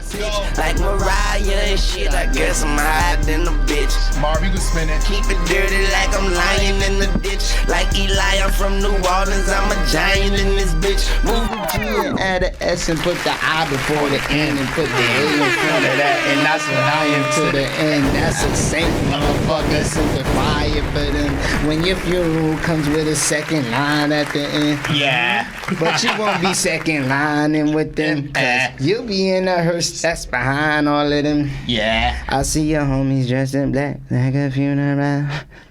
Like Mariah and shit, I guess I'm higher than a bitch. Marv, you can spin it. Keep it dirty like I'm lying in the ditch. Like Eli, I'm from New Orleans, I'm a giant in this bitch. Move G and add an S and put the I before the N and put the A in front of that, and that's what I am to the end. That's a saint motherfucker, simplify it for them. When your funeral comes with a second line at the end. Yeah. But you won't be second lining with them, cause you'll be in a hearse that's behind all of them. Yeah. I see your homies dressed in black like a funeral.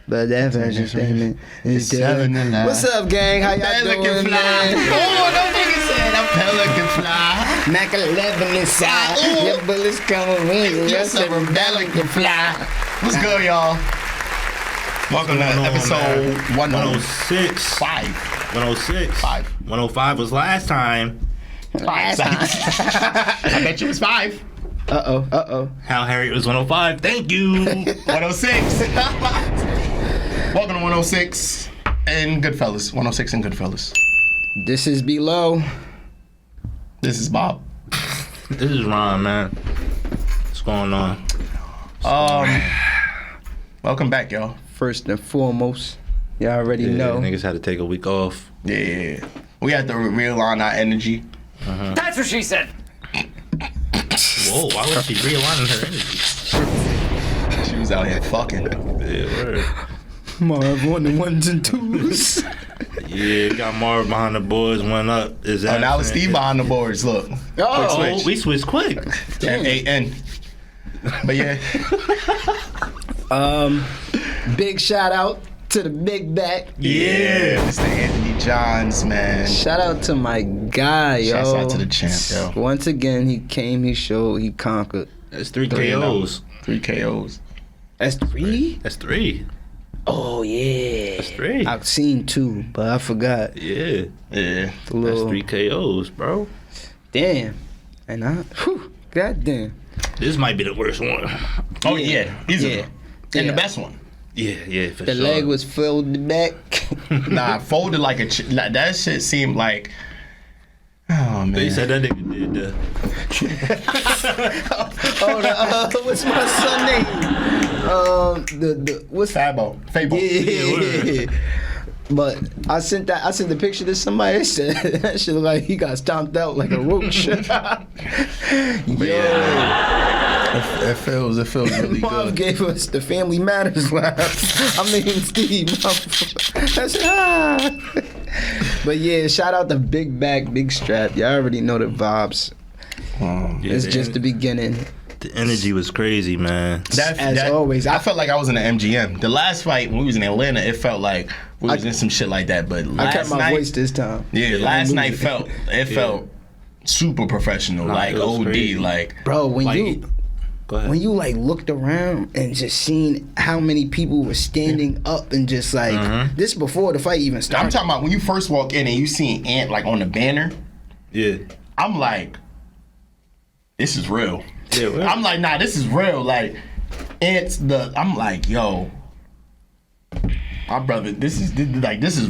But that version statement is telling. What's up, gang? How y'all doing, fly. man? Oh, no nigga said I'm pelican fly. Mac 11 inside. Your bullets coming in. Your silver pelican fly. What's good, y'all? Welcome to episode 106. 106. 105 was last time. Last time. I bet you it was 5. Uh-oh. Hal Harriet was 105. Thank you. 106. Welcome to 106 and Goodfellas. 106 and Goodfellas. This is Below. This is Bob. This is Ron, man. What's going on? Welcome back, y'all. First and foremost, y'all already know. Niggas had to take a week off. Yeah. We had to realign our energy. That's what she said. Whoa, why was she realigning her energy? She was out here fucking. Yeah, word. Marv on the ones and twos. Yeah, got Marv behind the boards, went up. Oh, now it's Steve behind the boards. Look. Oh, Quick switch. we switched quick. A-N. But yeah. Big shout out to the big back. Yeah. Mr. Anthony Johns, man. Shout out to my guy, yo. Shouts out to the champ, yo. Once again, he came, he showed, he conquered. That's 3 KOs. 3 KOs. That's 3? That's 3. Oh, yeah. That's 3. I've seen 2, but I forgot. Yeah. Yeah. That's 3 KOs, bro. Damn. And goddamn. This might be the worst one. Oh, yeah. Easily. Yeah. And Yeah. the best one. Yeah, for The sure. leg was folded back. Nah, folded like a... like, that shit seemed like... Oh, man. They said that nigga did the... What's my son name? What's Fabo. Yeah. But I sent the picture to somebody. They said that shit look like he got stomped out like a roach. Yo. It feels really Mom good. gave us the Family Matters laugh. I mean, Steve. That's But yeah, shout out to Big Back, Big Strap. Y'all already know the vibes. It's just the beginning. The energy was crazy, man. As always. I felt like I was in the MGM. The last fight when we was in Atlanta, it felt like we was in some shit like that. But I kept last my night, voice this time. yeah, last night felt super professional, like it was OD, crazy. like Bro, Go ahead. when you like looked around and just seen how many people were standing up and just like this before the fight even started. I'm talking about when you first walk in and you see Ant like on the banner. Yeah. I'm like, this is real. Yeah, well. I'm like, nah, this is real. Like, I'm like, yo, my brother, this is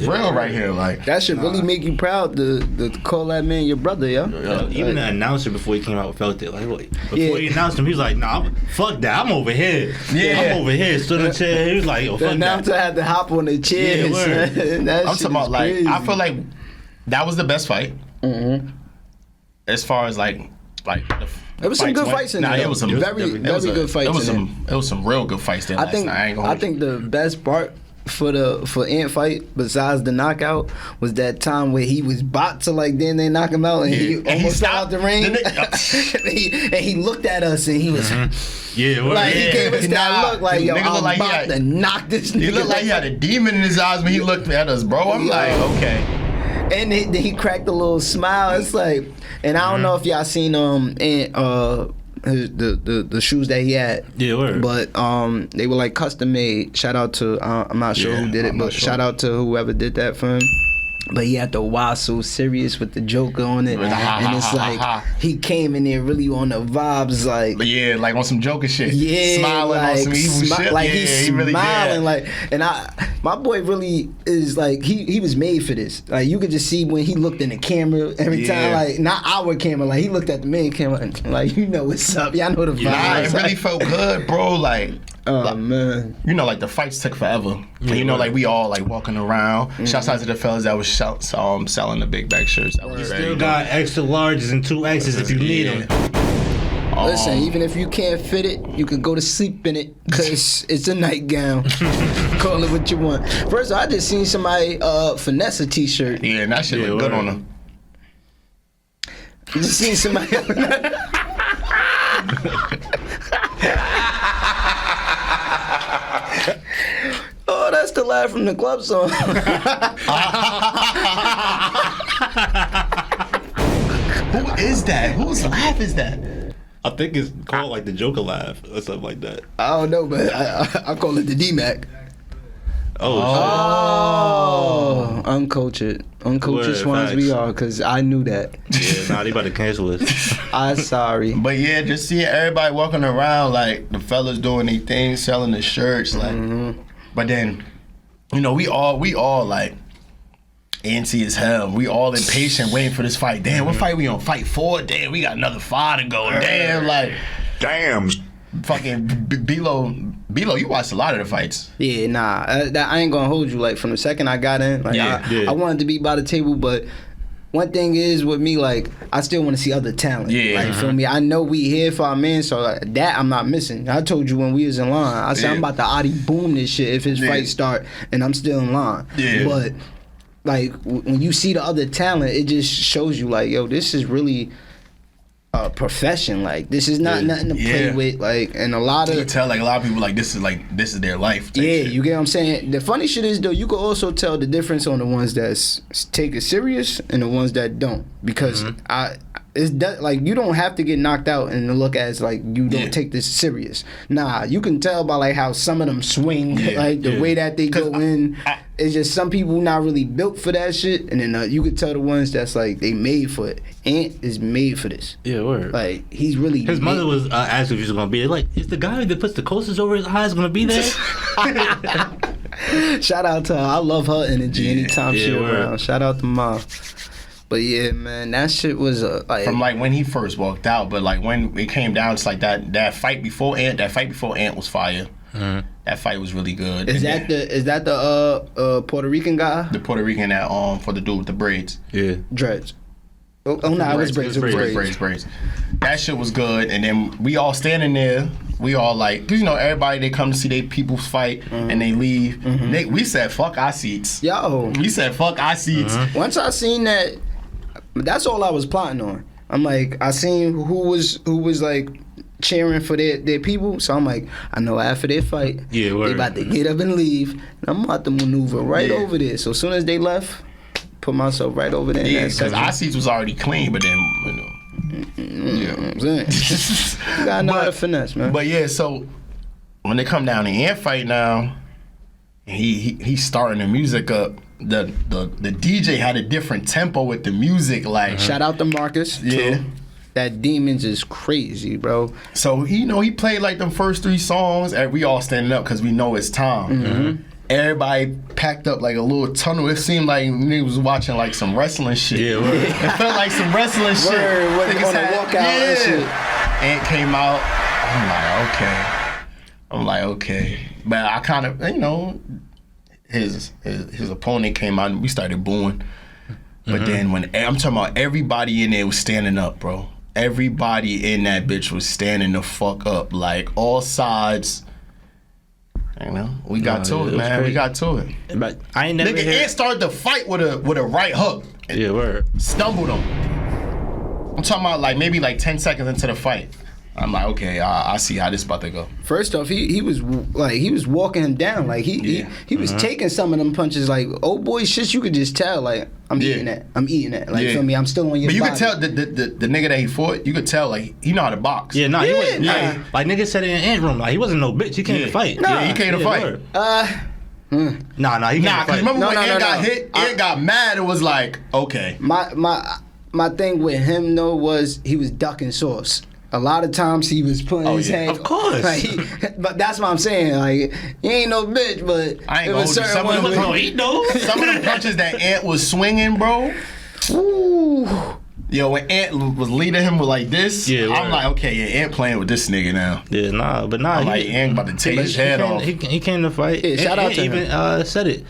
real right here. Like, That should really make you proud to call that man your brother, yo. Even the announcer before he came out felt it. Like, before Yeah. he announced him, he was like, "Nah, fuck that. I'm over here. Yeah. I'm over here." Stood in the chair. He was like, "Yo, The fuck announcer that." had to hop on the chair. Yeah, word. That I'm shit talking about is like, crazy. I feel like that was the best fight. Mm-hmm. As far as like There was some good fights in there. It was some very good fights in there. It was some real good fights there last night. I think the best part for Ant fight, besides the knockout, was that time where he was about to then they knock him out and he almost fell out the ring. and he looked at us and he was Yeah, word. like, he gave us that look like, yo, nigga I'm look like about to knock this nigga. He looked like he had a demon in his eyes when he looked at us, bro. I'm like, okay. And then he cracked a little smile. It's like, and I don't know if y'all seen the shoes that he had. Yeah, word. But they were like custom made. Shout out to I'm not sure who did it, but shout out to whoever did that for him. But he had to why so serious with the Joker on it, and it's like he came in there really on the vibes, like yeah, like on some Joker shit, smiling like, on some evil shit, like yeah, he's he really smiling, like, and my boy really is like he was made for this. Like you could just see when he looked in the camera every time, like not our camera, like he looked at the main camera, and, like you know what's up, y'all know the vibe. Nah, it really felt good, bro. Like. Oh man, you know, like the fights took forever. Yeah, you know, like we all like walking around. Shouts out to the fellas that was selling the big bag shirts. That was still got extra larges and 2X's if you need them. Listen, even if you can't fit it, you can go to sleep in it because it's a nightgown. Call it what you want. First, I just seen somebody finesse a t-shirt. Yeah, and that shit look good on them. Just seen somebody. Oh, that's the laugh from the club song. Who is that? Whose laugh is that? I think it's called like the Joker laugh or something like that. I don't know, but I call it the D-Mac. Oh, uncultured swines facts. we are, because I knew that. Yeah, nah, they about to cancel us. I'm sorry. But yeah, just seeing everybody walking around, like the fellas doing their thing, selling the shirts, like. But then, you know, we all like antsy as hell. We all impatient waiting for this fight. Damn, what fight we on? Fight 4? Damn, we got another 5 to go. Damn, like, Damn. Fucking Bilo, you watched a lot of the fights. Yeah, nah, I ain't gonna hold you. Like from the second I got in, like I wanted to be by the table, but one thing is with me, like I still want to see other talent. Yeah, like feel me. I know we here for our man, so like, that I'm not missing. I told you when we was in line, I said I'm about to Adi boom this shit if his fight start, and I'm still in line. Yeah, but like when you see the other talent, it just shows you like, yo, this is really a profession. Like this is not nothing to play with. Like, and a lot of you can tell like a lot of people like this is their life. Yeah, shit. you get what I'm saying. The funny shit is though, you can also tell the difference on the ones that's take it serious and the ones that don't, because like you don't have to get knocked out and look as like you don't take this serious. Nah, you can tell by like how some of them swing, like the way that they go in. It's just some people not really built for that shit, and then you could tell the ones that's like they made for it. Ant is made for this. Yeah, word. Like he's really. His mother was asked if he was gonna be there. Like, is the guy that puts the coasters over his eyes gonna be there? Shout out to her. I love her energy anytime she around. Shout out to Mom. But yeah, man, that shit was like from like when he first walked out, but like when it came down, it's like that fight before Ant. That fight before Ant was fire. That fight was really good. Is that the Puerto Rican guy? The Puerto Rican that for the dude with the braids. Yeah. Dreads. Oh no, it was braids. Braids. That shit was good, and then we all standing there. We all like, cause you know everybody they come to see their people's fight and they leave. We said fuck our seats. Yo. We said fuck our seats. Once I seen that, that's all I was plotting on. I'm like, I seen who was like cheering for their people, so I'm like, I know after their fight, they about to get up and leave, and I'm about to maneuver right over there. So as soon as they left, put myself right over there. Yeah, because our seats was already clean, but then I'm saying, you gotta know how to finesse, man. But yeah, so when they come down the Ant fight now, he's starting the music up. The DJ had a different tempo with the music. Like shout out to Marcus. Yeah. Too. That Demons is crazy, bro. So he played like the first 3 songs, and we all standing up because we know it's time. Everybody packed up like a little tunnel. It seemed like niggas was watching like some wrestling shit. Yeah, it felt like some wrestling shit. Niggas on a walkout and shit. Ant came out. I'm like, okay. But I kind of, his opponent came out and we started booing. But then when I'm talking about everybody in there was standing up, bro. Everybody in that bitch was standing the fuck up. Like all sides. We got to it, man. We got to it. But I ain't never Ant started the fight with a right hook. Yeah, word. Stumbled him. I'm talking about like maybe like 10 seconds into the fight. I'm like, okay, I see how this about to go. First off, he was walking him down. Like he was taking some of them punches. Like old boy shit, you could just tell. Like I'm eating that. Like feel me, I'm still on your. But you body. could tell the nigga that he fought. You could tell like he know how to box. Yeah, he wasn't. Like nigga said in the ant room, like he wasn't no bitch. He came to fight. He came to fight. Nah, he Nah, can't because fight. remember when No, Ant got no. hit, Ant got mad and was like, okay. My thing with him though was he was ducking sauce. A lot of times he was putting his hand. Of course. Like, but that's what I'm saying. Like, he ain't no bitch, but I ain't it gonna was hold you. certain Some of them ones No, where- he knows. Some of them punches that Ant was swinging, bro. Ooh. Yo, when Ant was leading him with like this, Yeah, I'm word. like, okay, yeah, Ant playing with this nigga now. Yeah, I'm like, Ant about to take his head off. He came to fight. Yeah, shout out to even him. said it.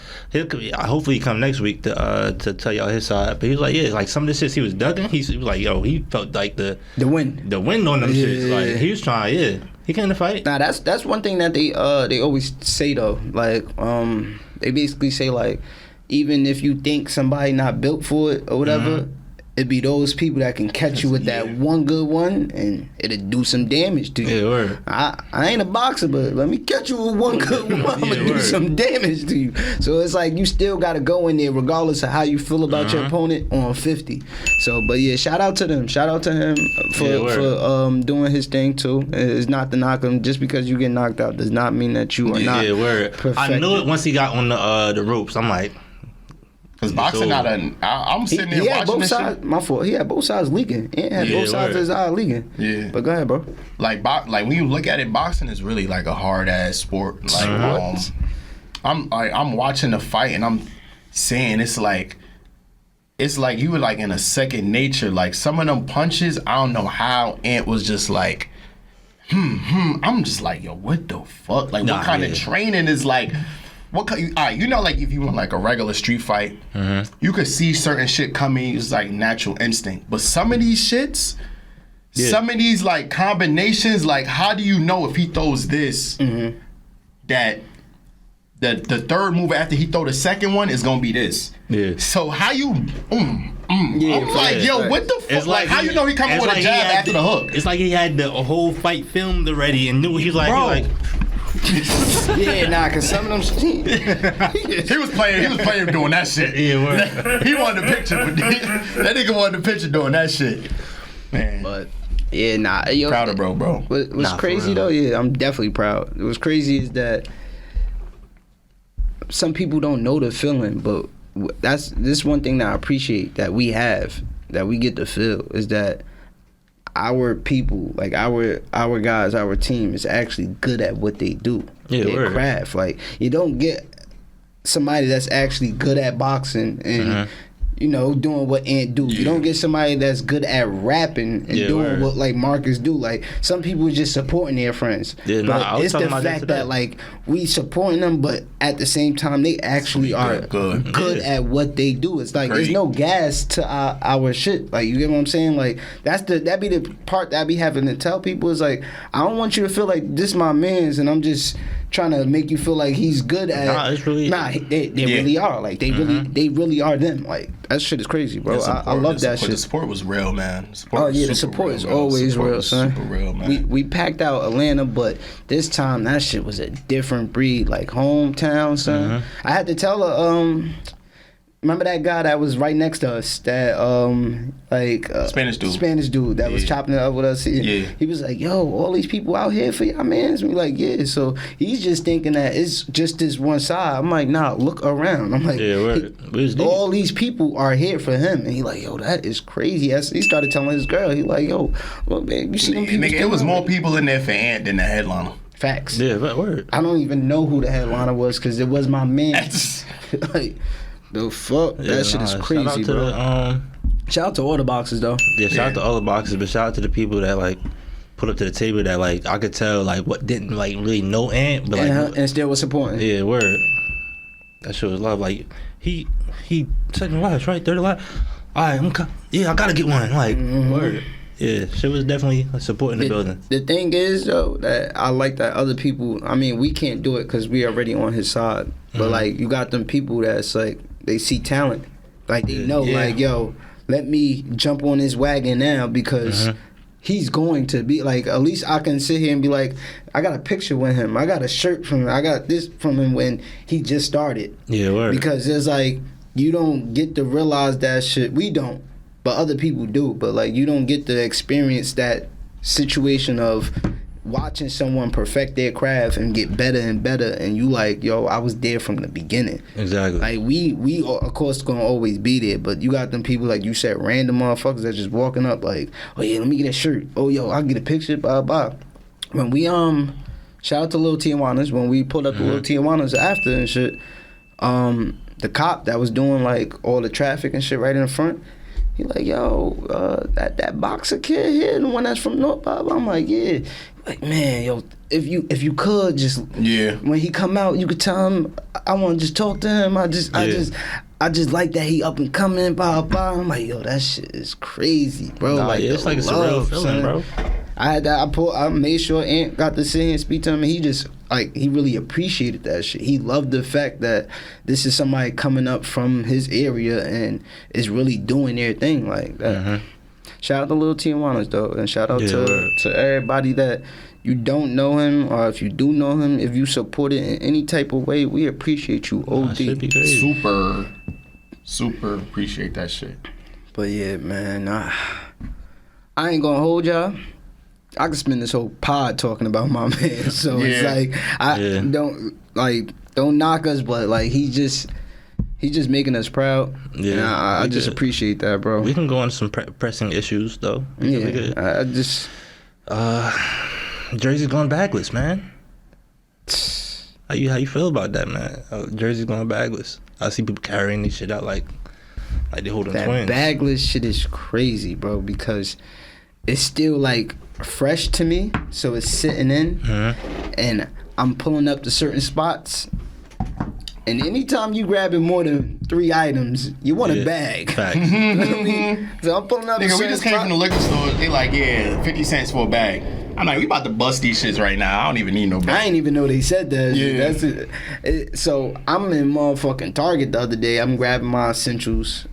Hopefully he come next week to tell y'all his side. But he was like, yeah, like some of the shits he was ducking. He was like, yo, he felt like the win. wind on them Yeah. shits. Like he was trying. Yeah, he came to fight. Now that's one thing that they always say though. Like they basically say like even if you think somebody not built for it or whatever, it'd be those people that can catch you with that one good one and it'll do some damage to you. Yeah, word. I ain't a boxer, but let me catch you with one good one. I'm gonna do word. some damage to you. So it's like you still gotta go in there regardless of how you feel about your opponent on 50. So, but yeah, shout out to them. Shout out to him for doing his thing too. It's not to knock him. Just because you get knocked out does not mean that you are not. Yeah, word. perfected. I knew it once he got on the ropes. I'm like, Because boxing not a. I'm sitting there He had watching both this sides. shit. My fault. He had both sides leaking. He had Yeah, both sides word. of his eye leaking. Yeah. But go ahead, bro. Like when you look at it, boxing is really like a hard ass sport. Like I'm watching the fight and I'm saying it's like you were like in a second nature. Like some of them punches, I don't know how Ant was just like, I'm just like, yo, what the fuck? Like what kind of training is like? What kind? All right, you know, like if you want like a regular street fight, you could see certain shit coming. It's like natural instinct. But some of these shits, some of these like combinations, like how do you know if he throws this that the third move after he throw the second one is gonna be this? Yeah. So how you? I'm Yeah, like, yo, right. what the fuck? Like how you know he coming with a jab after the hook? It's like he had the whole fight filmed already and knew he was like, Bro. Yeah, nah, cause some of them. He was playing doing that shit. Yeah, word. He wanted the picture, but that nigga wanted the picture doing that shit. Man, But yeah, nah. Yo, proud of bro. What's Nah, for crazy real. though? Yeah, I'm definitely proud. What's crazy is that some people don't know the feeling, but this one thing that I appreciate that we have, that we get to feel, is that our people, like our guys, our team is actually good at what they do. Yeah, their word. craft. Like you don't get somebody that's actually good at boxing and you know, doing what Ant do. You don't get somebody that's good at rapping and Yeah, doing word. what like Marcus do. Like some people are just supporting their friends. Yeah, nah, I but was it's the talking about that fact today. that like we supporting them, but at the same time they actually are good. good Yeah. at what they do. It's like there's Great. no gas to our shit. Like you get what I'm saying? Like that be the part that I be having to tell people is like I don't want you to feel like this my man's and I'm just trying to make you feel like he's good at. Nah, it's really- they really are. Like they really are them. Like that shit is crazy, bro. I love that shit. The support was real, man. The support is always real, son. Super real, man. We packed out Atlanta, but this time that shit was a different breed, like hometown, son. I had to tell her, remember that guy that was right next to us, that Spanish dude that was chopping it up with us. He was like, "Yo, all these people out here for y'all, man." We like, "Yeah." So he's just thinking that it's just this one side. I'm like, "Nah, look around." I'm like, Yeah, word. We was deep. all these people are here for him, and he like, "Yo, that is crazy." He started telling his girl, he like, "Yo, look, man, you see them people?" Nigga, it was standing more around?" people in there for Ant than the headliner. Facts. Yeah, but word. I don't even know who the headliner was because it was my man. Like, the fuck? Yeah, That shit is nah, crazy, shout out to bro. the, Shout out to all the boxers, though. shout out to all the boxers, but shout out to the people that like put up to the table that like I could tell like what didn't like really know Ant, but like And still was supporting. yeah, word. That shit was love. Like he second last, right? Third last. All right, I gotta get one. Like word. Yeah, shit was definitely supporting the building. The thing is, though, that I like that other people, I mean, we can't do it because we already on his side. But, like, you got them people that's, like, they see talent. Like, they know, like, yo, let me jump on this wagon now because he's going to be, like, at least I can sit here and be like, I got a picture with him. I got a shirt from him. I got this from him when he just started. Yeah, word. Because it's like, you don't get to realize that shit. We don't. But other people do. But like you don't get to experience that situation of watching someone perfect their craft and get better and better, and you like, yo, I was there from the beginning. Exactly. Like we of course gonna always be there, but you got them people like you said, random motherfuckers that just walking up like, oh yeah, let me get a shirt. Oh yo, I'll get a picture. Blah blah. When we shout out to Lil Tijuanas, when we pulled up the Lil Tijuanas after and shit, the cop that was doing like all the traffic and shit right in the front, he like, yo, that boxer kid here, the one that's from North Bob. I'm like, yeah. Like, man, yo, if you could just when he come out, you could tell him I want to just talk to him. I just like that he up and coming, blah blah. I'm like, yo, that shit is crazy, bro. Nah, like, it's like a surreal feeling, bro. I had that. I made sure Ant got to see and speak to him, and he just like he really appreciated that shit. He loved the fact that this is somebody coming up from his area and is really doing their thing like that. Shout out to Lil Tijuanas though, and shout out to everybody that you don't know him, or if you do know him, if you support it in any type of way, we appreciate you. OD. Super appreciate that shit. But yeah, man, I ain't gonna hold y'all. I could spend this whole pod talking about my man. So it's like don't knock us, but like he's just making us proud. Yeah, and I just appreciate that, bro. We can go on some pressing issues though. I just Jersey's going bagless, man. How you feel about that, man? Jersey's going bagless. I see people carrying this shit out like they holding twins. That bagless shit is crazy, bro, because it's still like fresh to me, so it's sitting in, and I'm pulling up to certain spots. And anytime you grabbing more than 3 items, you want a bag. Facts. You know what I mean? So I'm pulling up. Nigga, we just came from the liquor store. They like, 50 cents for a bag. I'm like, we about to bust these shits right now. I don't even need no bag. I ain't even know they said that. Yeah. That's it. So I'm in motherfucking Target the other day. I'm grabbing my essentials,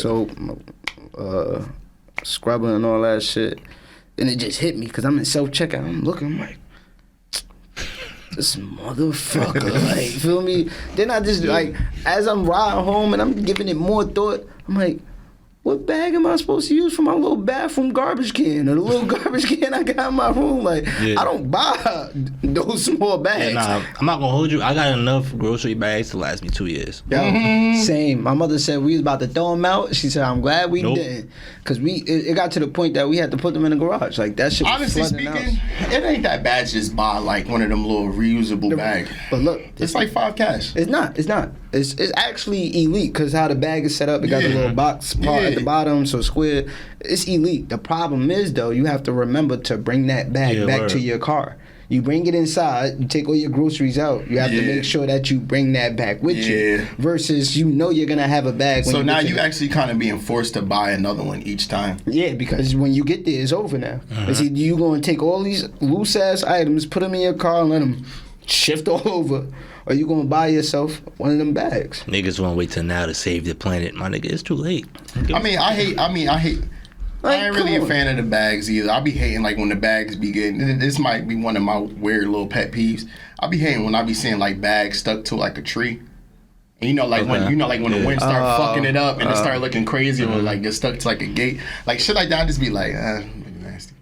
soap, scrubber, and all that shit. And it just hit me because I'm in self-checkout. I'm looking, I'm like, this motherfucker, like, feel me? Then I just, like, as I'm riding home and I'm giving it more thought, I'm like, what bag am I supposed to use for my little bathroom garbage can or the little garbage can I got in my room? Like, I don't buy those small bags. Yeah, I'm not gonna hold you. I got enough grocery bags to last me 2 years. Yo, same. My mother said we was about to throw them out. She said, I'm glad we didn't. Because it got to the point that we had to put them in the garage. Like, that shit was honestly speaking, it ain't that bad to just buy, like, one of them little reusable bags. But look. It's like $5 cash. It's not. It's actually elite because how the bag is set up. It got the little box part at the bottom, so square. It's elite. The problem is, though, you have to remember to bring that bag back to your car. You bring it inside, you take all your groceries out. You have to make sure that you bring that back with you. Versus you're going to have a bag. So now you actually kind of being forced to buy another one each time. Yeah, because when you get there, it's over now. It's either you going to take all these loose-ass items, put them in your car, and let them shift all over, or you going to buy yourself one of them bags. Niggas won't wait till now to save the planet. My nigga, it's too late. I hate. Like, I ain't really a fan of the bags either. I be hating like when the bags be getting. This might be one of my weird little pet peeves. I be hating when I be seeing like bags stuck to like a tree. And when the wind start fucking it up and it start looking crazy or like get stuck to like a gate, like shit like that. I just be like, nasty.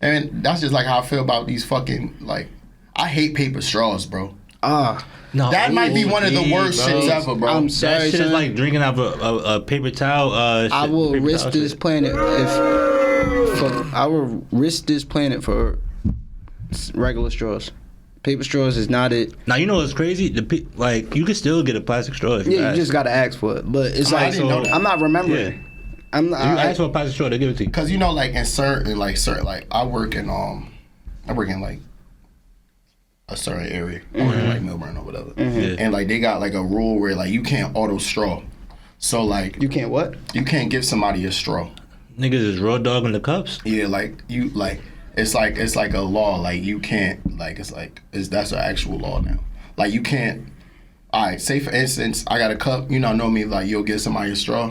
And that's just like how I feel about these fucking like. I hate paper straws, bro. No, that might be one of the worst shits ever, bro. I'm sorry, that shit is like drinking out of a paper towel. I will risk this planet for regular straws. Paper straws is not it. Now you know what's crazy? Like you can still get a plastic straw if you ask. You just gotta ask for it. But it's I'm not remembering. Yeah. If you ask for a plastic straw, they give it to you. Cause like in certain I work in like a certain area, or in like Melbourne or whatever, and like they got like a rule where like you can't auto straw. So like you can't what? You can't give somebody a straw. Niggas is raw dog in the cups. Yeah, like you like it's like a law. Like you can't like that's an actual law now. Like you can't. All right, say for instance, I got a cup. You know me like you'll give somebody a straw.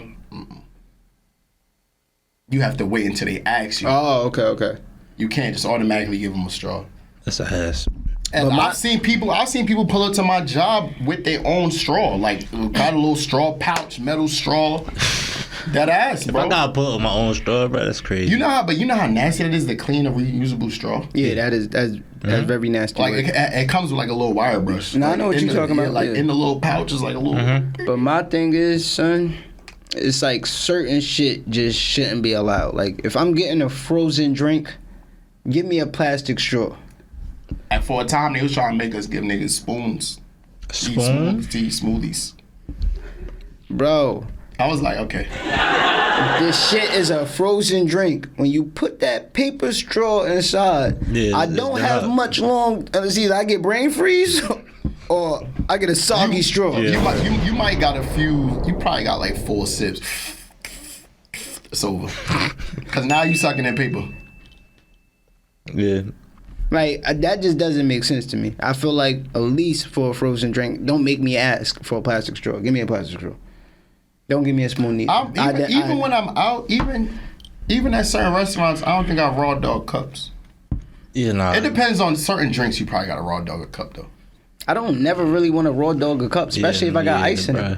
You have to wait until they ask you. Oh, okay. You can't just automatically give them a straw. That's a ass. And I've seen people pull up to my job with their own straw, like got a little straw pouch, metal straw. That ass, If bro. I gotta pull up my own straw, bro, that's crazy. You know how nasty it is to clean a reusable straw. Yeah, that's very nasty. Like work. it comes with like a little wire brush. No, I Like, know what in you're the- talking about, Like yeah. in the little pouch is like a little. But my thing is, son, it's like certain shit just shouldn't be allowed. Like if I'm getting a frozen drink, give me a plastic straw. And for a time, they was trying to make us give niggas spoons. Spoon? To eat smoothies. Bro, I was like, okay. this shit is a frozen drink. When you put that paper straw inside, Yeah, I it's don't have not. much long. It's either I get brain freeze or I get a soggy straw. Yeah. You might got a few. You probably got like 4 sips. It's over. Cause now you sucking that paper. Yeah. Like that just doesn't make sense to me. I feel like at least for a frozen drink, don't make me ask for a plastic straw. Give me a plastic straw. Don't give me a spoon either. Even when I'm out, even at certain restaurants, I don't think I have raw dog cups. Yeah, nah. It depends on certain drinks. You probably got a raw dog a cup though. I don't never really want a raw dog a cup, especially if I got ice in it.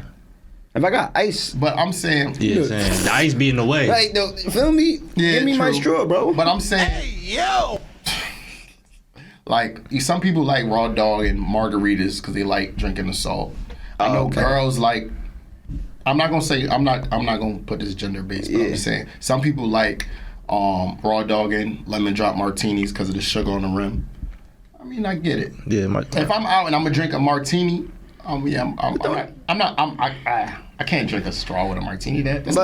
If I got ice, But I'm saying, Yeah, saying the ice be in the way. like, feel me? Yeah, Give me my true. straw, bro. But I'm saying, Yo! like some people like raw dog and margaritas because they like drinking the salt. I know okay. girls like. I'm not gonna put this gender based, but I'm just saying some people like raw dog and lemon drop martinis because of the sugar on the rim. I mean, I get it. Yeah, If I'm out and I'm gonna drink a martini, I can't drink a straw with a martini. That's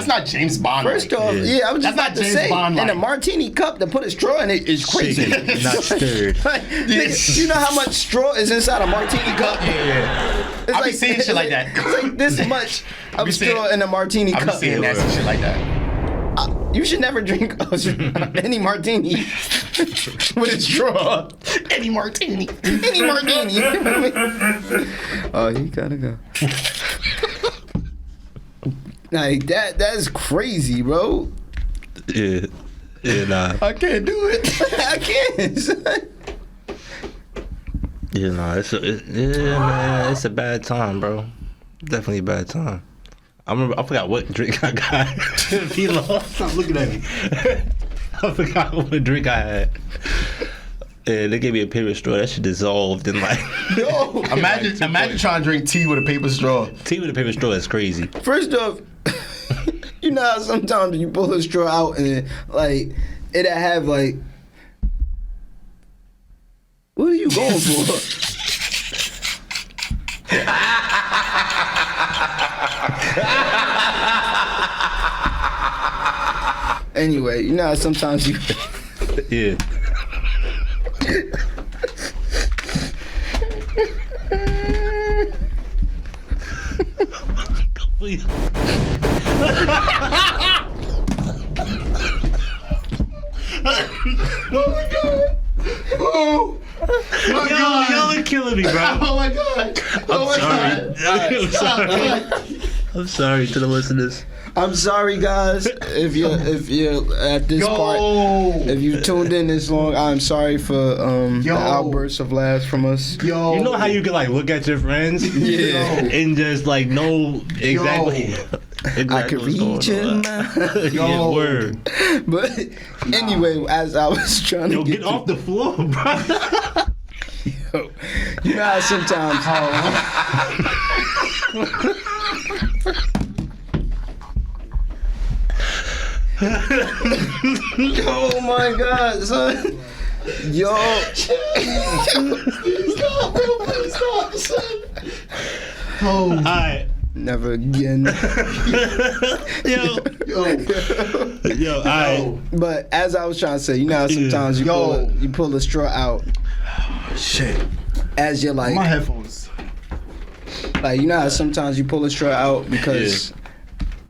not James Bond. First off, Yeah. I was just That's not about to James say, Bond, in a like- martini cup to put a straw in it is crazy. Shaken, not stirred. Like, nigga, you know how much straw is inside a martini cup? Yeah. It's I be saying shit like that. It's like this much be of saying- straw in a martini I be cup. saying nasty shit like that. You should never drink any martini with a straw. Any martini. Any martini. Oh, he gotta go. Like that's crazy, bro. Yeah. Yeah, nah. I can't do it. I can't. son. Yeah, nah. Man, it's a bad time, bro. Definitely a bad time. I forgot what drink I got. P-Lo, stop looking at me. I forgot what drink I had. Yeah, they gave me a paper straw. That shit dissolved in like. Yo, Imagine trying to drink tea with a paper straw. Tea with a paper straw is crazy. first off, you know how sometimes you pull a straw out and like it'll have like, what are you going for? Anyway, you know how sometimes you. Yeah. Please. Oh my God. Y'all are killing me, bro. Oh my God. Oh my God. I'm sorry. I'm sorry to the listeners. I'm sorry, guys, if you're at this part. If you tuned in this long, I'm sorry for the outbursts of laughs from us. Yo. You know how you can like look at your friends, and just like know exactly. I could read your mind. Yeah, word. But anyway, as I was trying to Yo, get off the floor, bro. you know how sometimes. Oh my God, son. Yo. Stop, Oh. Alright. Never again. Yo, alright. But as I was trying to say, you know how sometimes you pull the straw out Shit. as you're like, My headphones. like you know how sometimes you pull the straw out because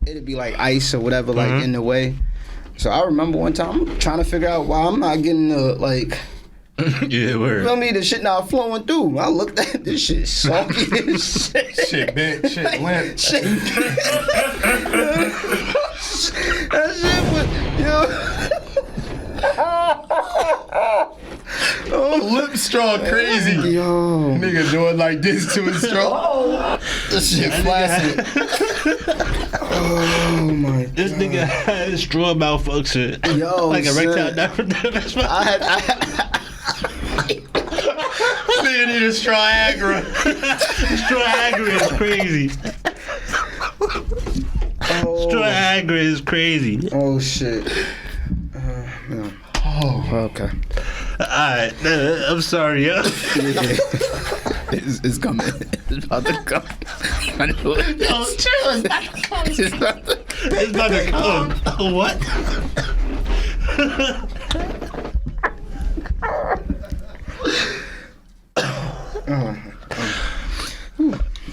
it'd be like ice or whatever like in the way. So I remember one time I'm trying to figure out why I'm not getting the like. Yeah, word. Feel me? The shit not flowing through. I looked at this shit salty as shit. Shit bent. Shit limp. Shit. That shit was Lip straw crazy. yo. Nigga doing like this to his straw. This shit flaccid. Oh my. This nigga had straw malfunction. Yo, like erectile son. dysfunction. Nigga need a Straw-agra. Straw-agra is crazy. Straw-agra is crazy. Oh shit. No. Oh, Okay. Alright, I'm sorry, yo. It's coming. It's about to come. I know it. yo, chill. It's about to come. It's about to It's about to come. What?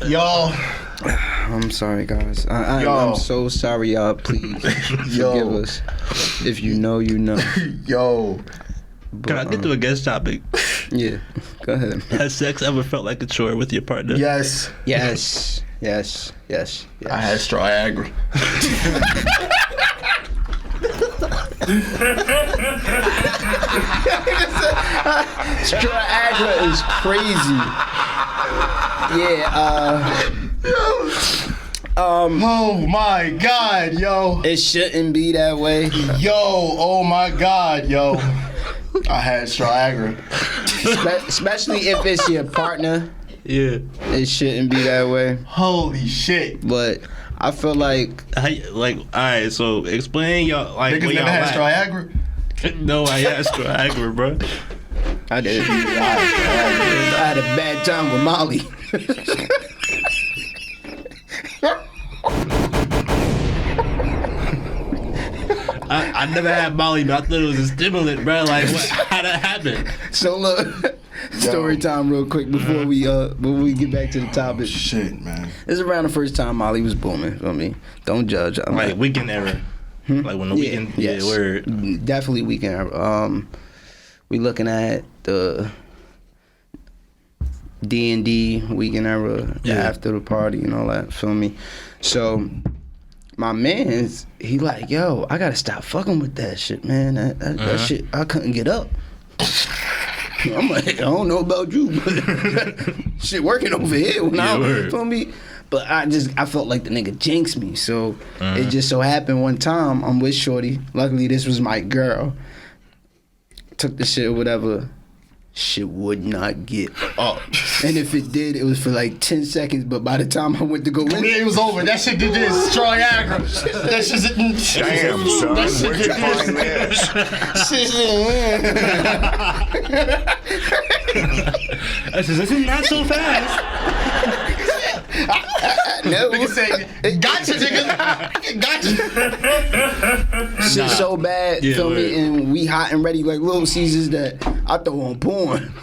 Yo, I'm sorry, guys. Yo. I'm so sorry, y'all. Please forgive us. If you know, you know. yo. Can I get to a guest topic? Yeah. Go ahead. Has sex ever felt like a chore with your partner? Yes, Yes. I had Straw-agra. Straw-agra is crazy. Yeah. Oh my God, yo. It shouldn't be that way. Yo, oh my God, yo. I had Straw-agra. Especially if it's your partner. Yeah. It shouldn't be that way. Holy shit. But I feel like Alright, so explain y'all, like, Niggas what never y'all had like. Straw-agra? No, I had Straw-agra, bro. I did. I had a bad time with Molly. I never had Molly, but I thought it was a stimulant, bro. Like, how that happen? So look, story time real quick before we get back to the topic. Shit, man. This is around the first time Molly was booming. I mean, don't judge. I'm Like, weekend era. Like, when the weekend, yes. yeah, word. Definitely weekend era. We looking at the D&D weekend era, Yeah. after the party and all that. Feel me? So my man's, he like, yo, I gotta stop fucking with that shit, man. That shit, I couldn't get up. I'm like, I don't know about you, but shit working over here when Yeah, I word. feel me. But I felt like the nigga jinxed me. So it just so happened one time I'm with Shorty. Luckily this was my girl. Took the shit or whatever. Shit would not get up. And if it did, it was for like 10 seconds. But by the time I went to go in, It was over. That shit did this. Straw-agra. That shit did Damn, son, That shit where'd you did find this? I said, this is not so fast. no. Nigga say, gotcha, nigga. Gotcha. Shit so bad, Yeah, feel me? word. And we hot and ready like Little Caesars that I throw on porn.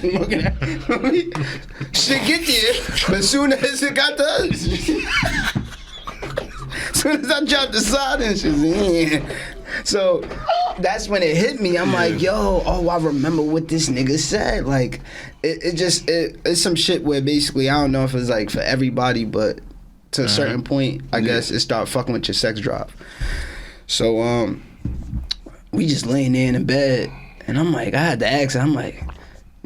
Looking at shit get there, but soon as it got to us, soon as I dropped the side and shit, yeah. So that's when it hit me. I'm like, yo, I remember what this nigga said. Like, it's some shit where basically, I don't know if it's like for everybody, but to a certain point, I guess it start fucking with your sex drive. So, we just laying there in the bed, and I'm like, I had to ask her, I'm like,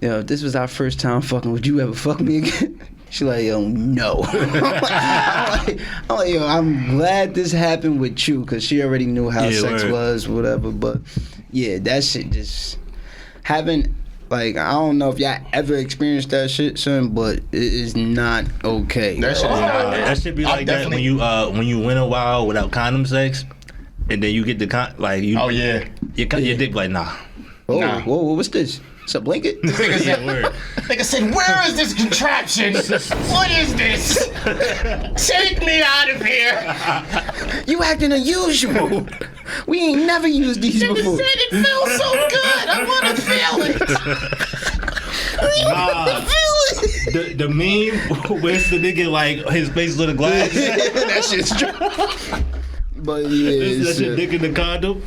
yo, if this was our first time fucking, would you ever fuck me again? She like, yo, no. I'm like, yo, I'm glad this happened with you, because she already knew how sex word. was, whatever. But yeah, that shit just having, like, I don't know if y'all ever experienced that shit, son, but it is not okay. That shit is not. That should be I like that when you went a while without condom sex, and then you get the Oh, yeah. your dick like, nah. Whoa, Nah. whoa, what's this? It's a blanket? Yeah, word. Nigga said, where is this contraption? What is this? Take me out of here. You acting unusual. We ain't never used these Nigga before. said it feels so good. I want to feel it. Nah. The meme where it's the nigga like his face lit a glass. That shit's true. But yeah, That's your shit. dick in the condom.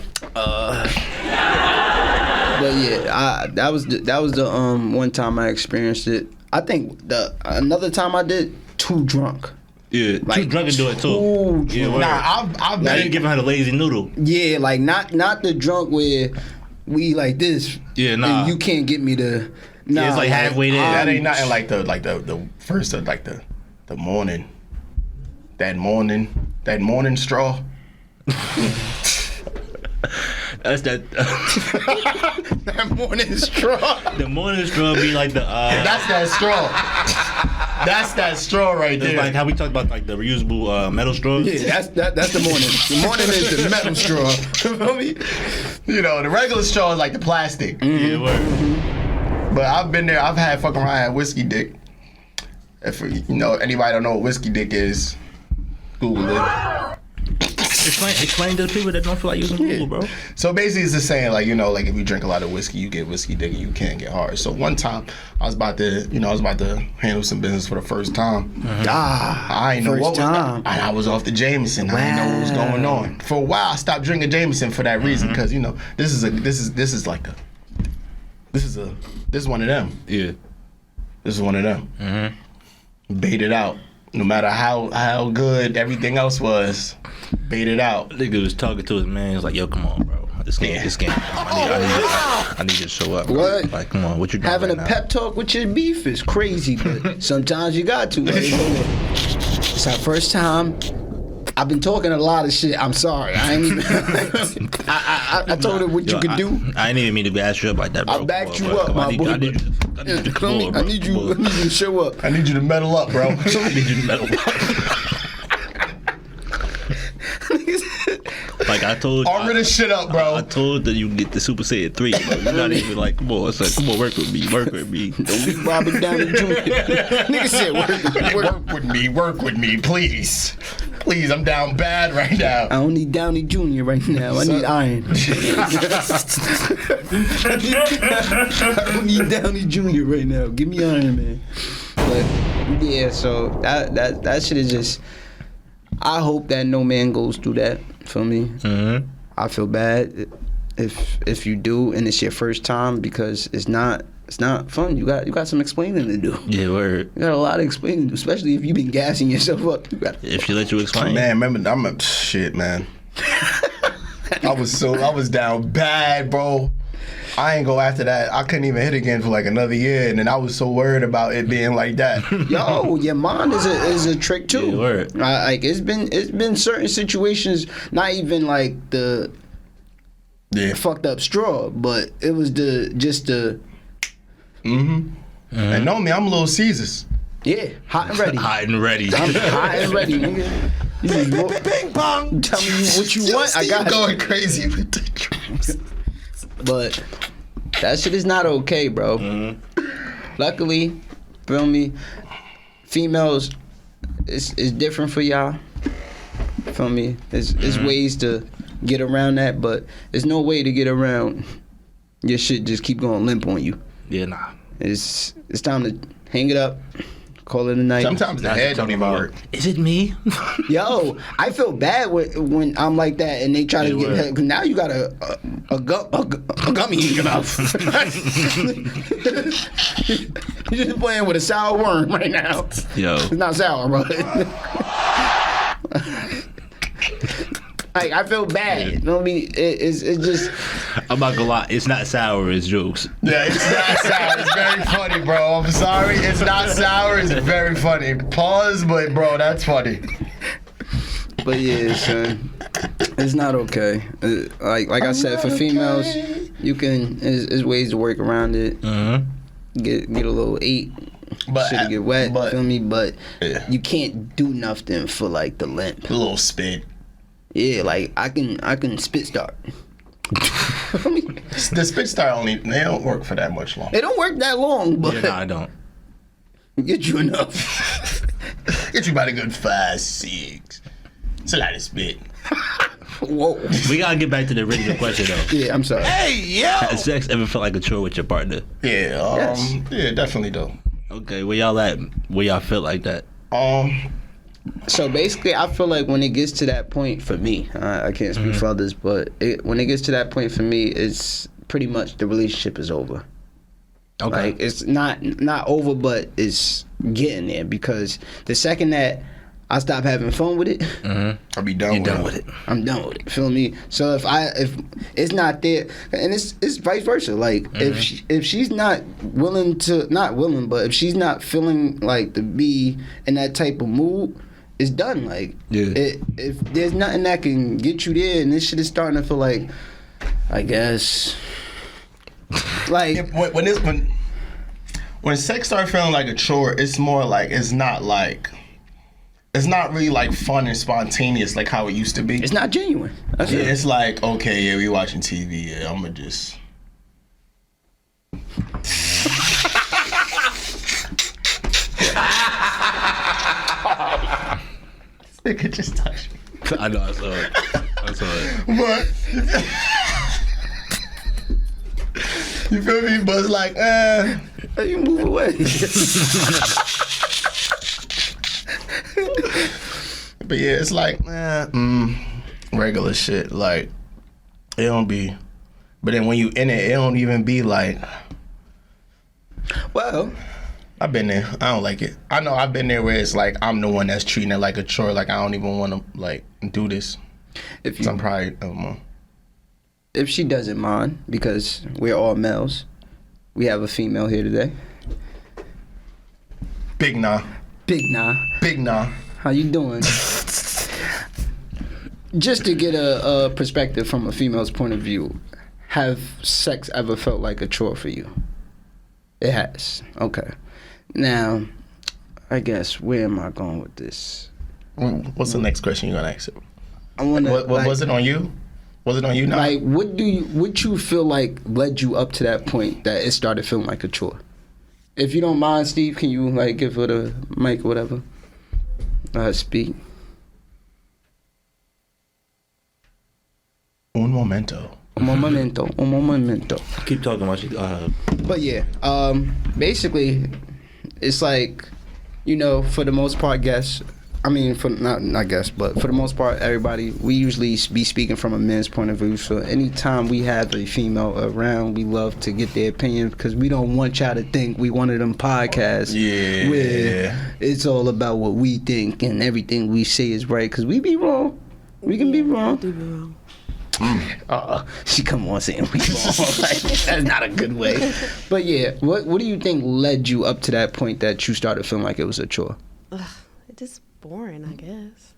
But yeah, that was the one time I experienced it. I think another time I did too drunk. Yeah, Like, too drunk to do it too. too Yeah, drunk. word. Nah, I've Now you been giving her the lazy noodle. Yeah, like not the drunk where we like this. Yeah, nah. And you can't get me to. Nah, Yeah, it's like halfway there. that ain't nothing like the first of like the morning. that morning straw. That's that. That morning straw. The morning straw be like the. That's that straw. That's that straw right It's there. like how we talked about like the reusable metal straws. Yeah, that's the morning. The morning is the metal straw. You feel me? You know, the regular straw is like the plastic. Yeah, word. But I've been there. I've had fucking around at whiskey dick. If you know anybody don't know what whiskey dick is, Google it. Explain to the people that don't feel like using Google, bro. So basically, it's just saying like, you know, like if you drink a lot of whiskey, you get whiskey dick and you can't get hard. So one time, I was about to handle some business for the first time. I ain't know what was. And I was off the Jameson. I didn't know what was going on. For a while, I stopped drinking Jameson for that reason because you know this is one of them. Yeah. This is one of them. Bait it out. No matter how good everything else was, bait it out. Nigga was talking to his man. He was like, "Yo, come on, bro. This game. I need you to show up. Bro. What? Like, come on. What you doing Having right a now?" pep talk with your beef is crazy, but sometimes you got to. Like, it's our first time. I've been talking a lot of shit. I'm sorry. I ain't even. I told her what you could do. I ain't even mean to gas you up like that, bro. I backed you up, my boy. I need you to show up. I need you to metal up, bro. I need you to metal up. Like I told you. Armor this shit up, bro. I told that you can get the Super Saiyan 3, bro. You're not even like, come on, son, come on, work with me. Don't be Robert Downey Jr. Nigga said, work with me, please. Please, I'm down bad right now. I don't need Downey Jr. right now. I need Iron. I don't need Downey Jr. right now. Give me Iron Man. But yeah, so that shit is just. I hope that no man goes through that. Feel me? Mm-hmm. I feel bad if you do and it's your first time because it's not fun. You got some explaining to do. Yeah, word. You got a lot of explaining to do, especially if you've been gassing yourself up. If she let you explain. Man, remember, shit, man. I was down bad, bro. I ain't go after that. I couldn't even hit again for like another year, and then I was so worried about it being like that. Yo, your mind is a trick too. Yeah, word. Like it's been certain situations, not even like the fucked up straw, but it was the. And know me, I'm Little Caesars. Yeah, hot and ready. Hot and ready. I'm hot and ready, nigga. You just Ping pong. tell me what you want. I got going it. crazy with the drinks. But that shit is not okay, bro. Luckily, feel me, females, it's different for y'all. Feel me? There's ways to get around that, but there's no way to get around your shit just keep going limp on you. Yeah, nah. It's time to hang it up, call it a night. Sometimes the head don't even work. Is it me? Yo, I feel bad when I'm like that and they try to get head, cause now you got a gummy in your mouth. You're just playing with a sour worm right now. Yo. It's not sour, bro. Like, I feel bad. You know what I mean? It's just. I'm not gonna lie, it's not sour, it's jokes. Yeah, it's not sour. It's very funny, bro. I'm sorry. It's not sour. It's very funny. Pause, but bro, that's funny. But yeah, son, it's not okay. Like I said, for females, you can. There's ways to work around it. Get a little 8. But Shit get wet. but- Feel me? But Yeah. you can't do nothing for like the limp. A little spit. Yeah, like I can spit start. The spit star they don't work for that much long. It don't work that long, but Yeah, nah, I don't. get you enough. Get you about a good 5, 6. It's a lot of spit. Whoa. We gotta get back to the original question though. Yeah, I'm sorry. Hey, yo. Has sex ever felt like a chore with your partner? Yeah, Yes. yeah, definitely though. Okay, where y'all at? Where y'all feel like that? So basically, I feel like when it gets to that point for me, I can't speak for others, but when it gets to that point for me, it's pretty much the relationship is over. Okay. Like it's not over, but it's getting there because the second that I stop having fun with it, I'll be done with it. I'm done with it. Feel me? So if it's not there, and it's vice versa. Like if she's not willing, but if she's not feeling like to be in that type of mood, it's done. Like, Yeah. if there's nothing that can get you there, and this shit is starting to feel like, I guess, like when sex starts feeling like a chore, it's more like it's not really like fun and spontaneous like how it used to be. it's not genuine. That's Yeah, it. it's like, okay, yeah, we watching TV. Yeah, I'm gonna just. They could just touch me. I know. I saw it. But you feel me? But it's like, You move away. But yeah, it's like, regular shit. Like, it don't be. But then when you in it don't even be like. Well, I've been there. I don't like it. I know I've been there where it's like I'm the one that's treating it like a chore. Like I don't even want to like do this. if 'Cause you, I'm probably. I don't know. if she doesn't mind, because we're all males, we have a female here today. Big nah. Big Nah, Big nah. how you doing? Just to get a perspective from a female's point of view, have sex ever felt like a chore for you? It has. Okay. Now, I guess where am I going with this? What's the next question you're gonna ask? I want to. What was it on you? Was it on you now? Like, what you feel like led you up to that point that it started feeling like a chore? If you don't mind, Steve, can you like give her the mic or whatever? Speak. Un momento. Un momento. Keep talking about you. But yeah, basically, it's like, for the most part, for the most part, everybody, we usually be speaking from a men's point of view. So anytime we have a female around, we love to get their opinion because we don't want y'all to think we one of them podcasts where it's all about what we think and everything we say is right, because we be wrong. We can be wrong. Do be wrong. She come on saying we wrong. Like, that's not a good way. But yeah, what do you think led you up to that point that you started feeling like it was a chore? It's just boring, I guess.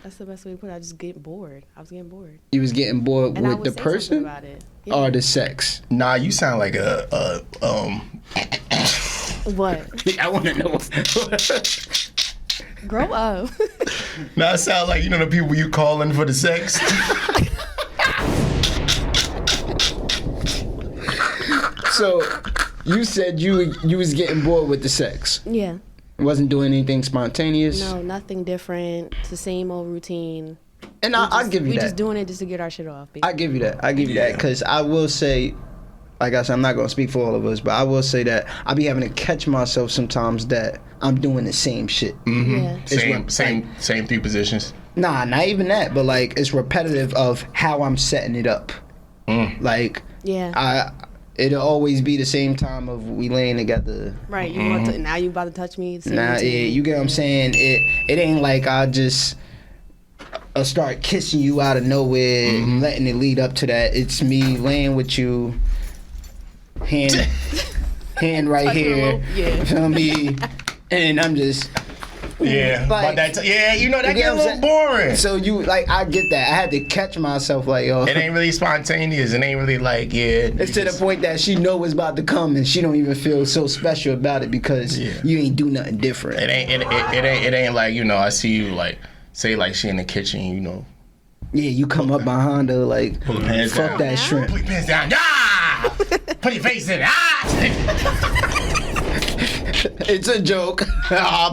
That's the best way to put it. I just get bored. I was getting bored. You was getting bored And I with the would say something person about it. Yeah. or the sex? Nah, you sound like What? I want to know. Grow up. Nah, it sound like the people you calling for the sex. So you said you was getting bored with the sex. Yeah. Wasn't doing anything spontaneous. No, nothing different. It's the same old routine. And I'll give you we that. just doing it just to get our shit off. I give you that. Because I will say, like I said, I'm not going to speak for all of us, but I will say that I be having to catch myself sometimes that I'm doing the same shit. Yeah. Same three positions. Nah, not even that, but like it's repetitive of how I'm setting it up. Like, Yeah. it'll always be the same time of we laying together. Right. You want to, now you about to touch me. Same Nah, yeah, routine. you get what I'm saying? It ain't like I just start kissing you out of nowhere and letting it lead up to that. It's me laying with you, hand right Touching a here. little- yeah. Feel me? And I'm just. Yeah, Like- but that that You get a get what I'm little saying? boring. So you like, I get that. I had to catch myself like, yo. It ain't really spontaneous. It ain't really like It's to the point that she know it's about to come and she don't even feel so special about it because you ain't do nothing different. It ain't like I see you like say like she in the kitchen, Yeah, you come up behind her like, pull the pants fuck down. that shrimp. Put your pants down. Ah! Put your face in. Ah! It's a joke.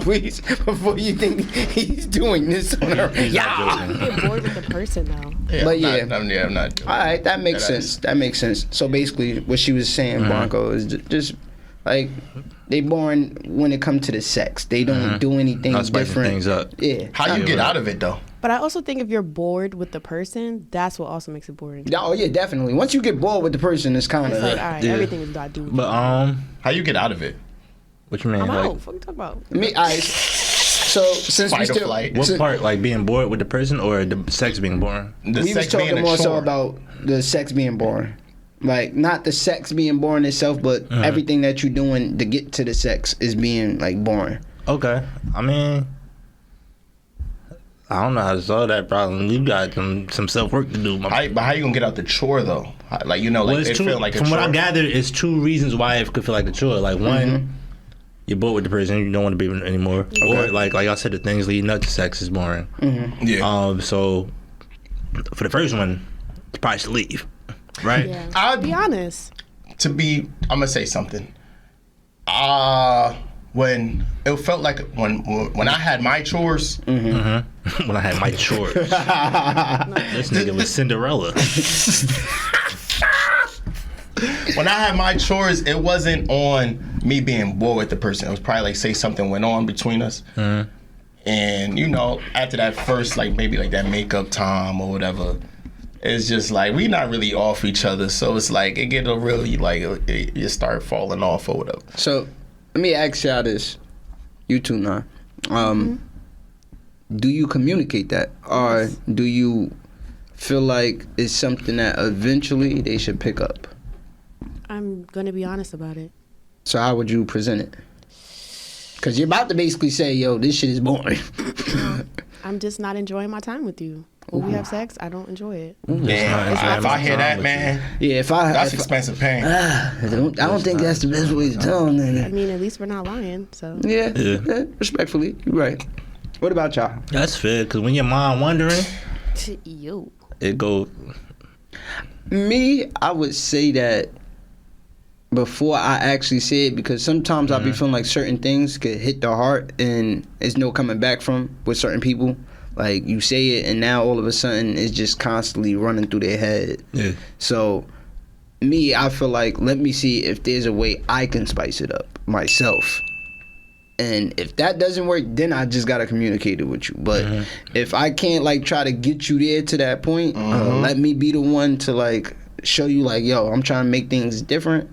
Please, before you think he's doing this on her. Yeah. You get bored with the person though. But I'm not. All right, that makes sense. That makes sense. So basically, what she was saying, Blanco, is just like they boring when it comes to the sex. They don't do anything Not spicing different. things up. Yeah. How you get out of it though? But I also think if you're bored with the person, that's what also makes it boring. Oh yeah, definitely. Once you get bored with the person, it's kind It's of. like, all right, everything is got to do with But How you get out of it? what you mean? I'm Like, out. Fuck you talking about? Me, I. So since Fight we or still, flight. what so- part? Like being bored with the person or the sex being boring? The we was sex being talking a more so chore. about the sex being boring. Like not the sex being boring itself, but everything that you're doing to get to the sex is being like boring. Okay. I mean, I don't know how to solve that problem. You got some self work to do. But how you gonna get out the chore though? Like Well, like it's it two, feel like a from chore. what I gathered, it's 2 reasons why it could feel like a chore. Like one, you're bored with the person, you don't want to be with them anymore. Or like I said, the things leading up to sex is boring. Yeah. So for the first one, you probably should leave. Right? Yeah. I'd Be honest. I'm gonna say something. When it felt like when I had my chores, When I had my chores. This nigga was Cinderella. when I had my chores, it wasn't on me being bored with the person. It was probably like say something went on between us, and after that first like maybe like that makeup time or whatever, it's just like we not really off each other. So it's like it get a really like you start falling off or whatever. So let me ask y'all this, you two now. Do you communicate that, or do you feel like it's something that eventually they should pick up? I'm gonna be honest about it. So how would you present it? Because you're about to basically say, yo, this shit is boring. I'm just not enjoying my time with you. When we have sex, I don't enjoy it. Yeah, if I hear that, man, Yeah, that's expensive pain. I don't think that's the best way to tell them. I mean, at least we're not lying. So Yeah, respectfully, you're right. What about y'all? That's fair, because when your mind wandering, yo, it go. Me, I would say that before I actually say it, because sometimes I'll be feeling like certain things could hit the heart and there's no coming back from with certain people. Like you say it and now all of a sudden it's just constantly running through their head. Yeah. So me, I feel like let me see if there's a way I can spice it up myself. And if that doesn't work, then I just gotta communicate it with you. But if I can't like try to get you there to that point, let me be the one to like show you like, yo, I'm trying to make things different.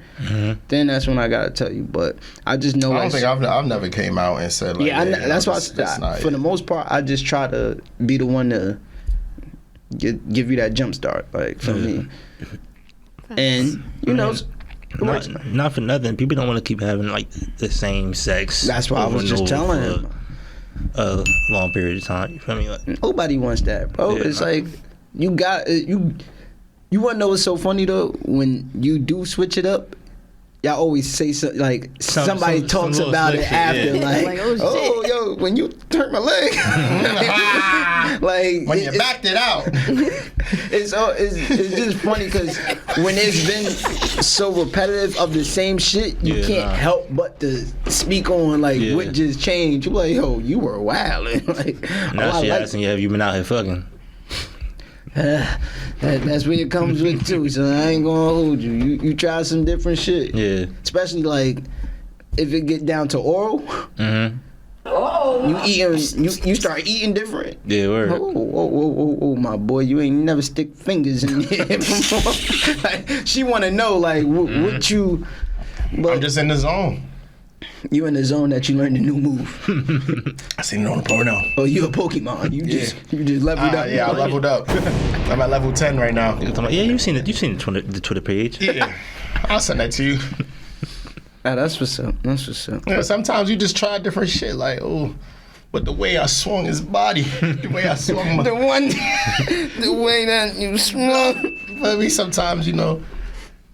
Then that's when I gotta tell you. But I just know. I don't think I've never came out and said like, that's why not for it. the most part, I just try to be the one to give you that jump start, like for me. And you know. Not for nothing. People don't want to keep having like the same sex. That's why I was just telling him. A long period of time. You feel me? Like, Nobody wants that, bro. Yeah, It's like you got you. You wanna know what's so funny though? When you do switch it up, y'all always say somebody talks some about it shit, after, yeah. like, Like, oh, oh, yo, when you turned my leg, like When you backed it out. it's just funny because when it's been so repetitive of the same shit, you can't help but to speak on like what just changed. You like, yo, you were wild. Like, now she asking you, have you been out here fucking? That's where it comes with too. So I ain't gonna hold you. You try some different shit. Yeah. Especially like if it get down to oral. You eating. You start eating different. Yeah, word. Oh, my boy, you ain't never stick fingers in there before. Like, she wanna know like what you. But I'm just in the zone. you in the zone that you learned a new move. I seen it on the floor now. Oh, you a Pokemon. You just leveled up. Yeah, I leveled up. I'm at level 10 right now. Yeah, you've seen it. You've seen the Twitter page. Yeah, I'll send that to you. That's what's up. That's what's up. Yeah, sometimes you just try different shit, like, oh, but the way I swung his body, the way I swung my... The way that you swung. I mean, sometimes, you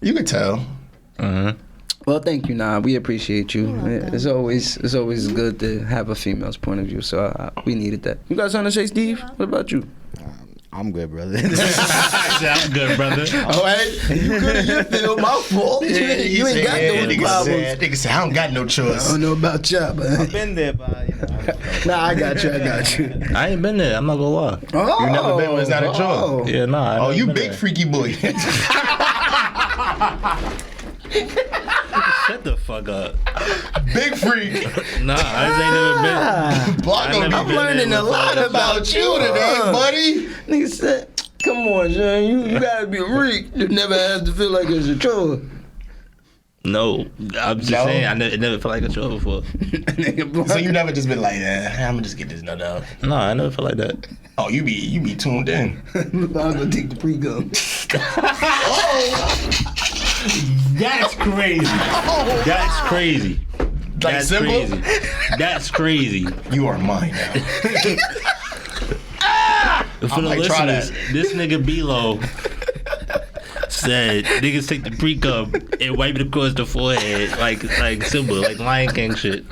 can tell. Well, thank you, Nah. We appreciate you. It's always good to have a female's point of view. So we needed that. You got something to say, Steve? What about you? I'm good, brother. I'm good, brother. All right, you good in your field. My fault. You ain't got no problems. Nigga said, I don't got no choice. I don't know about y'all, but I've been there, but nah, I got you. I ain't been there. I'm not gonna lie. Oh, You never been where it's not a chore. Yeah, nah. Oh, you big freaky boy. Shut the fuck up. Big freak. Nah, I ain't never been. Blanco, never I'm been learning there a lot about you today, buddy. Nigga said, come on, son. You gotta be a freak to never have to feel like it's a chore. No, I'm just saying. It never felt like a chore before. So you never just been like, I'm gonna just get this nut out. No, I never felt like that. Oh, you be tuned in. I'm gonna take the pre-gum. That's crazy. That's crazy. Like That's simple? crazy. That's crazy. You are mine now. For the might try listeners, this nigga B-Lo said niggas take the pre-cum and wipe it across the forehead like Simba, like Lion King shit.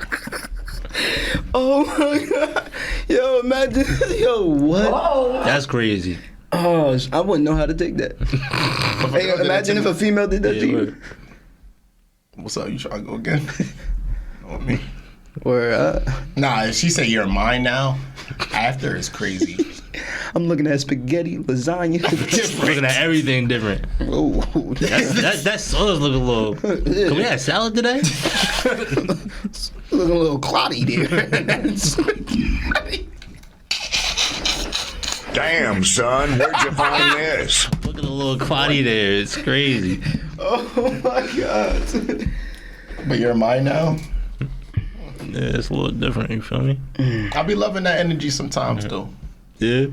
Oh my god. Yo, imagine. Yo, what? That's crazy. Oh, I wouldn't know how to take that. Hey, imagine if a female did that to you. word. What's up? You trying to go again? On me? Or Nah, if she say you're mine now, after is crazy. I'm looking at spaghetti, lasagna. Looking at everything different. Oh, That sauce look a little. Can we have salad today? looking a little clotty there. Damn, son, where'd you find this? Looking a little clotty there. It's crazy. Oh my god. But you're mine now. Yeah, it's a little different. You feel me? I be loving that energy sometimes though. Yeah.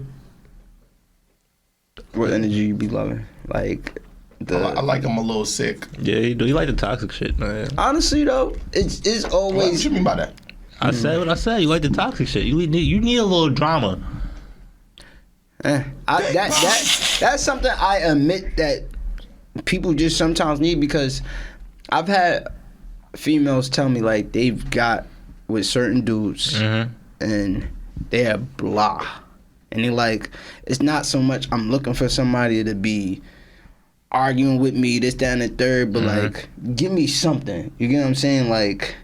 What energy you be loving? Like I like them a little sick. Yeah, you do. You like the toxic shit, man. honestly though, it's What always you mean by that? I said what I said. You like the toxic shit. You need a little drama. that's something I admit that people just sometimes need, because I've had females tell me like they've got with certain dudes and they're blah, and they're like, it's not so much I'm looking for somebody to be arguing with me, this, that, and the third, but like give me something. You get what I'm saying? Like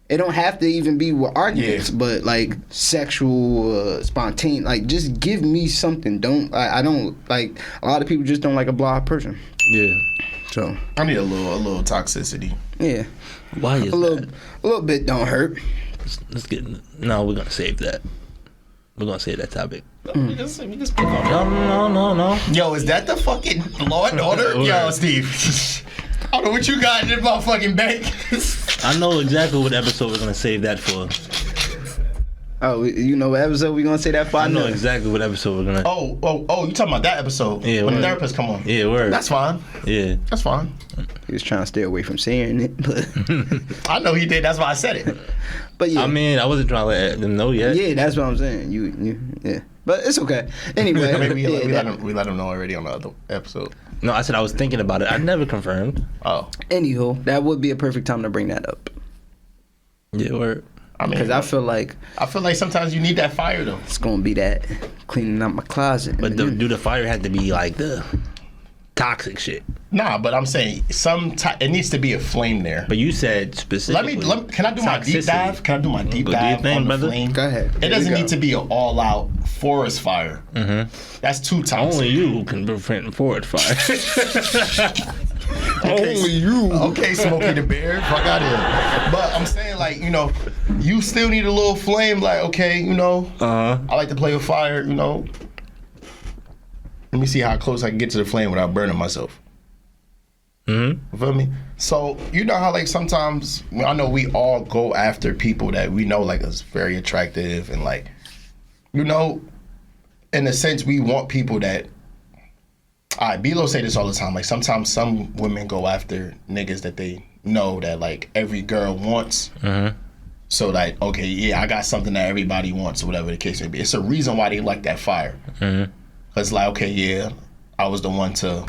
it don't have to even be with arguments, but like sexual, spontaneous. Like just give me something. I don't like, a lot of people just don't like a blah person. Yeah. So I need a little toxicity. yeah, Why is a little that? bit don't hurt. Let's get. No, we're gonna save that. We're gonna save that topic. We just No. Yo, is that the fucking Law and Order? Yo, Steve. I don't know what you got in your motherfucking bank. I know exactly what episode we're gonna save that for. Oh, you know what episode we gonna say that for? I know exactly what episode we're gonna. Oh, you talking about that episode? Yeah, when the word. therapist come on. Yeah, word. That's fine. Yeah. That's fine. He was trying to stay away from saying it, but I know he did. That's why I said it. but yeah, I mean, I wasn't trying to let them know yet. yeah, that's what I'm saying. You yeah, but it's okay. Anyway, I mean, we yeah, let him know already on the other episode. No, I said I was thinking about it. I never confirmed. Oh, anywho, that would be a perfect time to bring that up, Yeah, word. I mean, because I feel like sometimes you need that fire though. it's gonna be that cleaning out my closet. But do the fire have to be like the toxic shit? Nah, but I'm saying it needs to be a flame there. But you said specifically. Can I do my deep toxicity. dive? Can I do my deep Go do your dive thing, on the brother. flame? Go ahead. It There doesn't you need go. to be an all-out forest fire. That's too toxic. Only you can prevent forward fire. Only you. Okay, Smokey the Bear. Fuck out here. But I'm saying, like, you still need a little flame. Like, okay, I like to play with fire. Let me see how close I can get to the flame without burning myself. You feel me? So you know how like sometimes I know we all go after people that we know like is very attractive and like in a sense we want people that. B-Lo say this all the time. Like sometimes some women go after niggas that they know that like every girl wants. So like okay, yeah, I got something that everybody wants or whatever the case may be. It's a reason why they like that fire. Cause like okay, yeah, I was the one to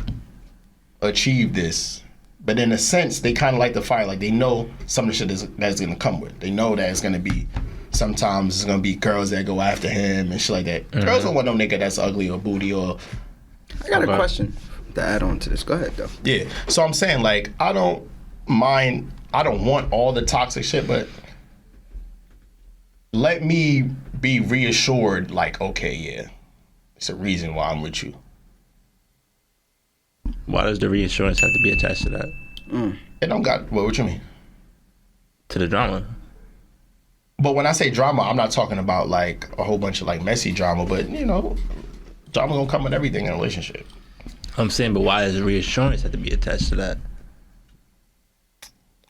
achieve this, but in a sense they kind of like the fire, like they know some of the shit that's gonna come with. They know that it's gonna be sometimes it's gonna be girls that go after him and shit like that. Girls don't want no nigga that's ugly or booty or. I got a question to add on to this. Go ahead though. Yeah, so I'm saying like I don't want all the toxic shit, but let me be reassured like okay, yeah, it's a reason why I'm with you. Why does the reassurance have to be attached to that? It don't got what you mean? To the drama. But when I say drama, I'm not talking about like a whole bunch of like messy drama, but drama gonna come with everything in a relationship. I'm saying, but why does the reassurance have to be attached to that?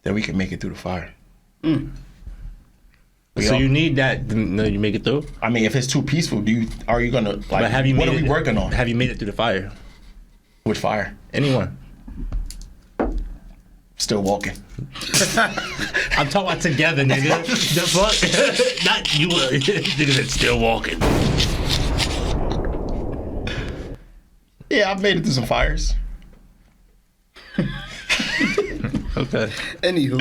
Then we can make it through the fire. So you need that to know you make it through? I mean, if it's too peaceful, are you gonna like? But have you what made are we working on? Have you made it through the fire? With fire? Anyone? Still walking. I'm talking about together, nigga. The fuck? Not you. Nigga said still walking. Yeah, I've made it through some fires. Okay. Anywho,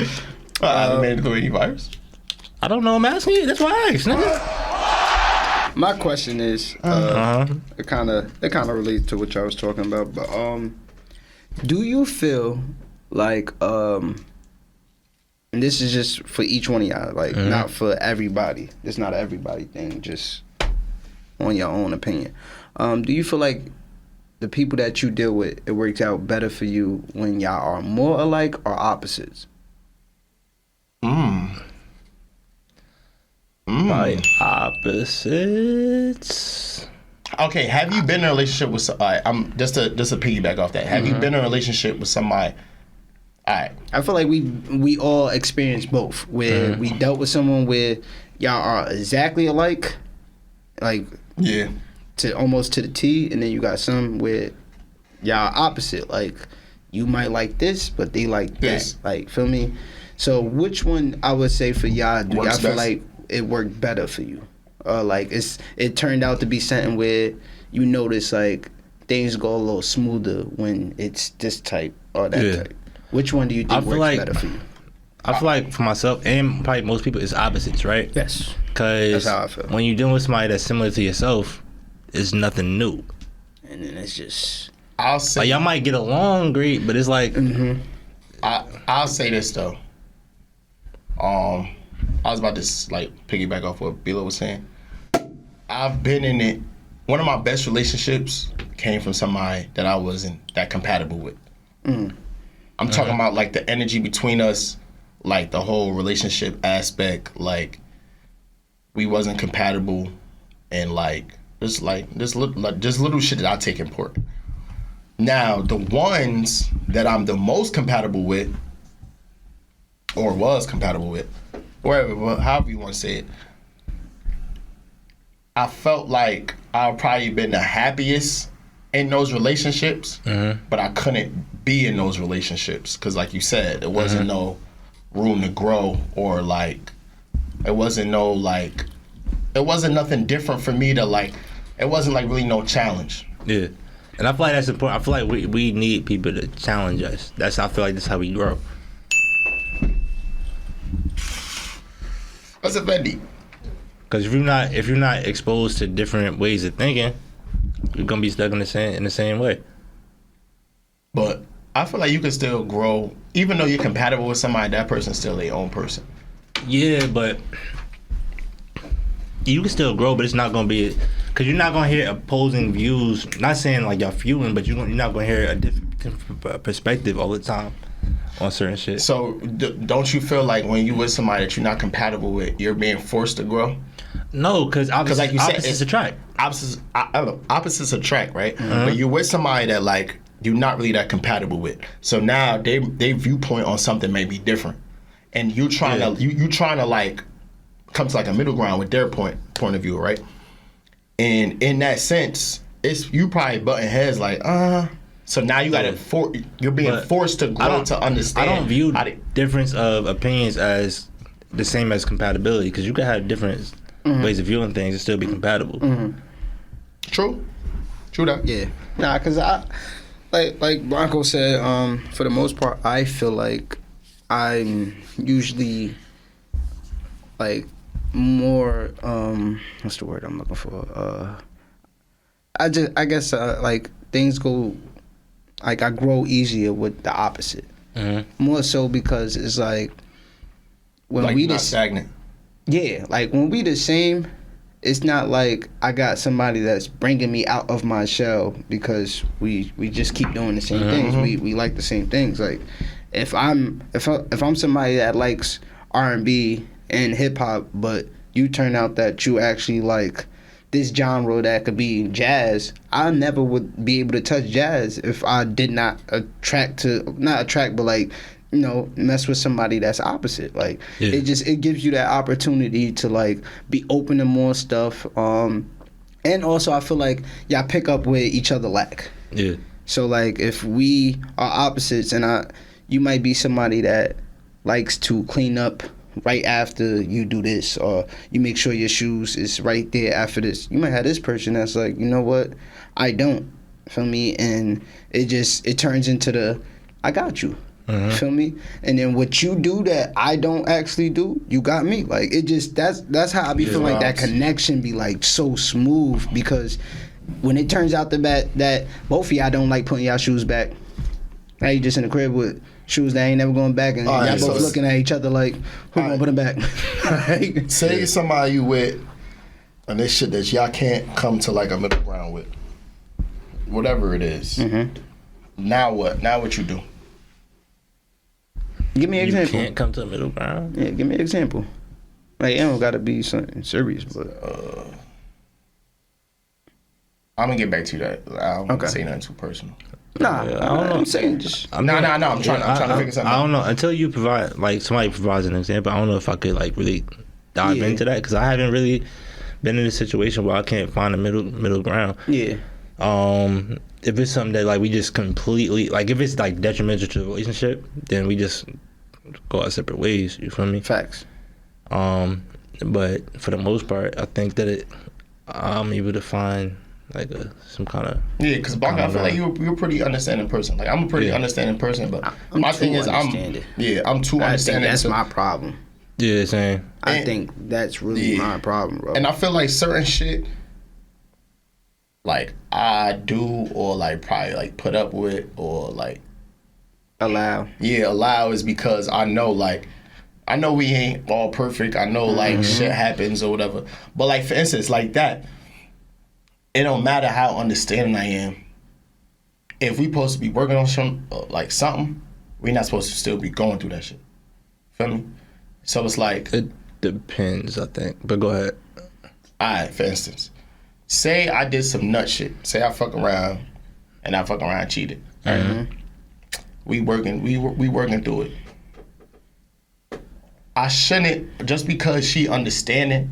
I haven't made it through any fires. I don't know. I'm asking you. That's why I asked, nigga. my question is, it kind of relates to what y'all was talking about, but do you feel like and this is just for each one of y'all, like not for everybody. It's not an everybody thing, just on your own opinion. Do you feel like the people that you deal with, it works out better for you when y'all are more alike or opposites? By opposites. Okay, have you been in a relationship with? I'm just to piggyback off that. Have you been in a relationship with somebody? All right. I feel like we all experienced both, where we dealt with someone where y'all are exactly alike, like Yeah. to almost to the T, and then you got some where y'all opposite, like you might like this, but they like Yes. that. Like, feel me? So which one I would say for y'all, do Works y'all feel best. like it worked better for you? Or like it turned out to be something where you notice like things go a little smoother when it's this type or that Yeah. type. Which one do you I think feel works like- better for you? I feel like for myself and probably most people, it's opposites, right? Yes. Because That's how I feel. when you're dealing with somebody that's similar to yourself, it's nothing new. And then it's just I'll say. Like y'all might get along great, but it's like I'll say this though. I was about to like piggyback off what Bilo was saying. I've been in it. One of my best relationships came from somebody that I wasn't that compatible with. I'm talking about like the energy between us, like the whole relationship aspect. Like we wasn't compatible, and like just little shit that I take important. Now the ones that I'm the most compatible with, or was compatible with, wherever, however you want to say it, I felt like I've probably been the happiest in those relationships, but I couldn't be in those relationships because, like you said, there wasn't no room to grow, or like it wasn't nothing different for me to like. It wasn't like really no challenge. yeah. And I feel like that's important. I feel like we need people to challenge us. I feel like that's how we grow. What's it, Fendi? Because if you're not exposed to different ways of thinking, you're gonna be stuck in the same way. But I feel like you can still grow, even though you're compatible with somebody. That person's still their own person. Yeah, but you can still grow, but it's not gonna be because you're not gonna hear opposing views. Not saying like y'all feuding, but you're not gonna hear a different perspective all the time on certain shit. So don't you feel like when you with somebody that you're not compatible with, you're being forced to grow? No, because like you said, opposites it's- attract. Opposites attract, right? But you're with somebody that like you're not really that compatible with. So now they viewpoint on something may be different, and you trying to you trying to like come to like a middle ground with their point of view, right? And in that sense, it's you probably butting heads like So now you gotta you're being But forced to grow to understand. I don't view how to- difference of opinions as the same as compatibility because you can have different ways of viewing things and still be compatible. True that. yeah. Nah, cause I like Blanco said. For the most part, I feel like I'm usually like more what's the word I'm looking for? I guess like things go like I grow easier with the opposite. More so because it's like when Like we not just stagnant. yeah, like when we the same, it's not like I got somebody that's bringing me out of my shell because we just keep doing the same things. We like the same things. Like if I'm somebody that likes R&B and hip hop, but you turn out that you actually like this genre that could be jazz, I never would be able to touch jazz if I did not but like, you know, mess with somebody that's opposite. Like it gives you that opportunity to like be open to more stuff. And also I feel like y'all pick up where each other lack. Yeah. So like if we are opposites and you might be somebody that likes to clean up right after you do this, or you make sure your shoes is right there after this. You might have this person that's like, you know what, I don't. Feel me? And it turns into the I got you. Feel me? And then what you do that I don't actually do, you got me. Like it just that's how I be feeling like that connection be like so smooth, because when it turns out that both of y'all don't like putting y'all shoes back, now you just in the crib with shoes that ain't never going back, and y'all both looking at each other like, who gonna put them back? Right? Say somebody you with, and this shit that y'all can't come to like a middle ground with, whatever it is. Now what? Now what you do? Give me an You example. can't come to a middle ground. Yeah, give me an example. Like, it don't gotta be something serious, but I'm gonna get back to that. I don't Okay. say nothing too personal. nah, Yeah, I don't know. I'm saying just No. I'm trying to figure something I out. don't know until you provide like somebody provides an example. I don't know if I could like really dive Yeah. into that, because I haven't really been in a situation where I can't find a middle ground. yeah. If it's something that like we just completely like, if it's like detrimental to the relationship, then we just go our separate ways. You feel me? Facts. But for the most part, I think that I'm able to find like some kind of Yeah, because I feel like you're a pretty understanding person. Like I'm a pretty understanding person, but I'm my too thing is I'm understanding. too I think understanding. that's to- my problem. yeah, same. I And- think that's really Yeah. my problem, bro. And I feel like certain shit, like I do or like probably like put up with or like allow. allow is because I know we ain't all perfect. I know like shit happens or whatever. But like for instance, like that, it don't matter how understanding I am. If we supposed to be working on some like something, we not supposed to still be going through that shit. Feel me? So it's like, It depends, I think. But go ahead. alright, for instance, say I did some nut shit. Say I fuck around and cheated. Right? We working through it. I shouldn't, just because she understands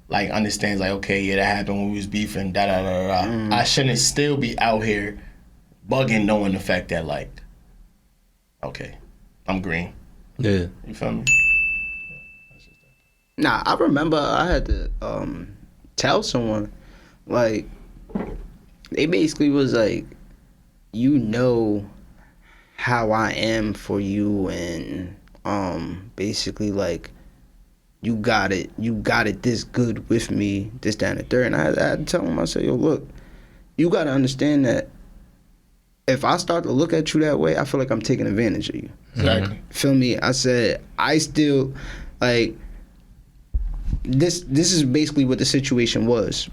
like okay, yeah, that happened when we was beefing, da da da da. I shouldn't still be out here bugging, knowing the fact that like, okay, I'm green. Yeah. You feel me? Nah, I remember I had to tell someone, like, they basically was like, you know how I am for you, and basically like you got it this good with me, this, that, and the third. And I had to tell him, I said, yo, look, you gotta understand that if I start to look at you that way, I feel like I'm taking advantage of you. Exactly. Feel me? I said, I still, like, this is basically what the situation was.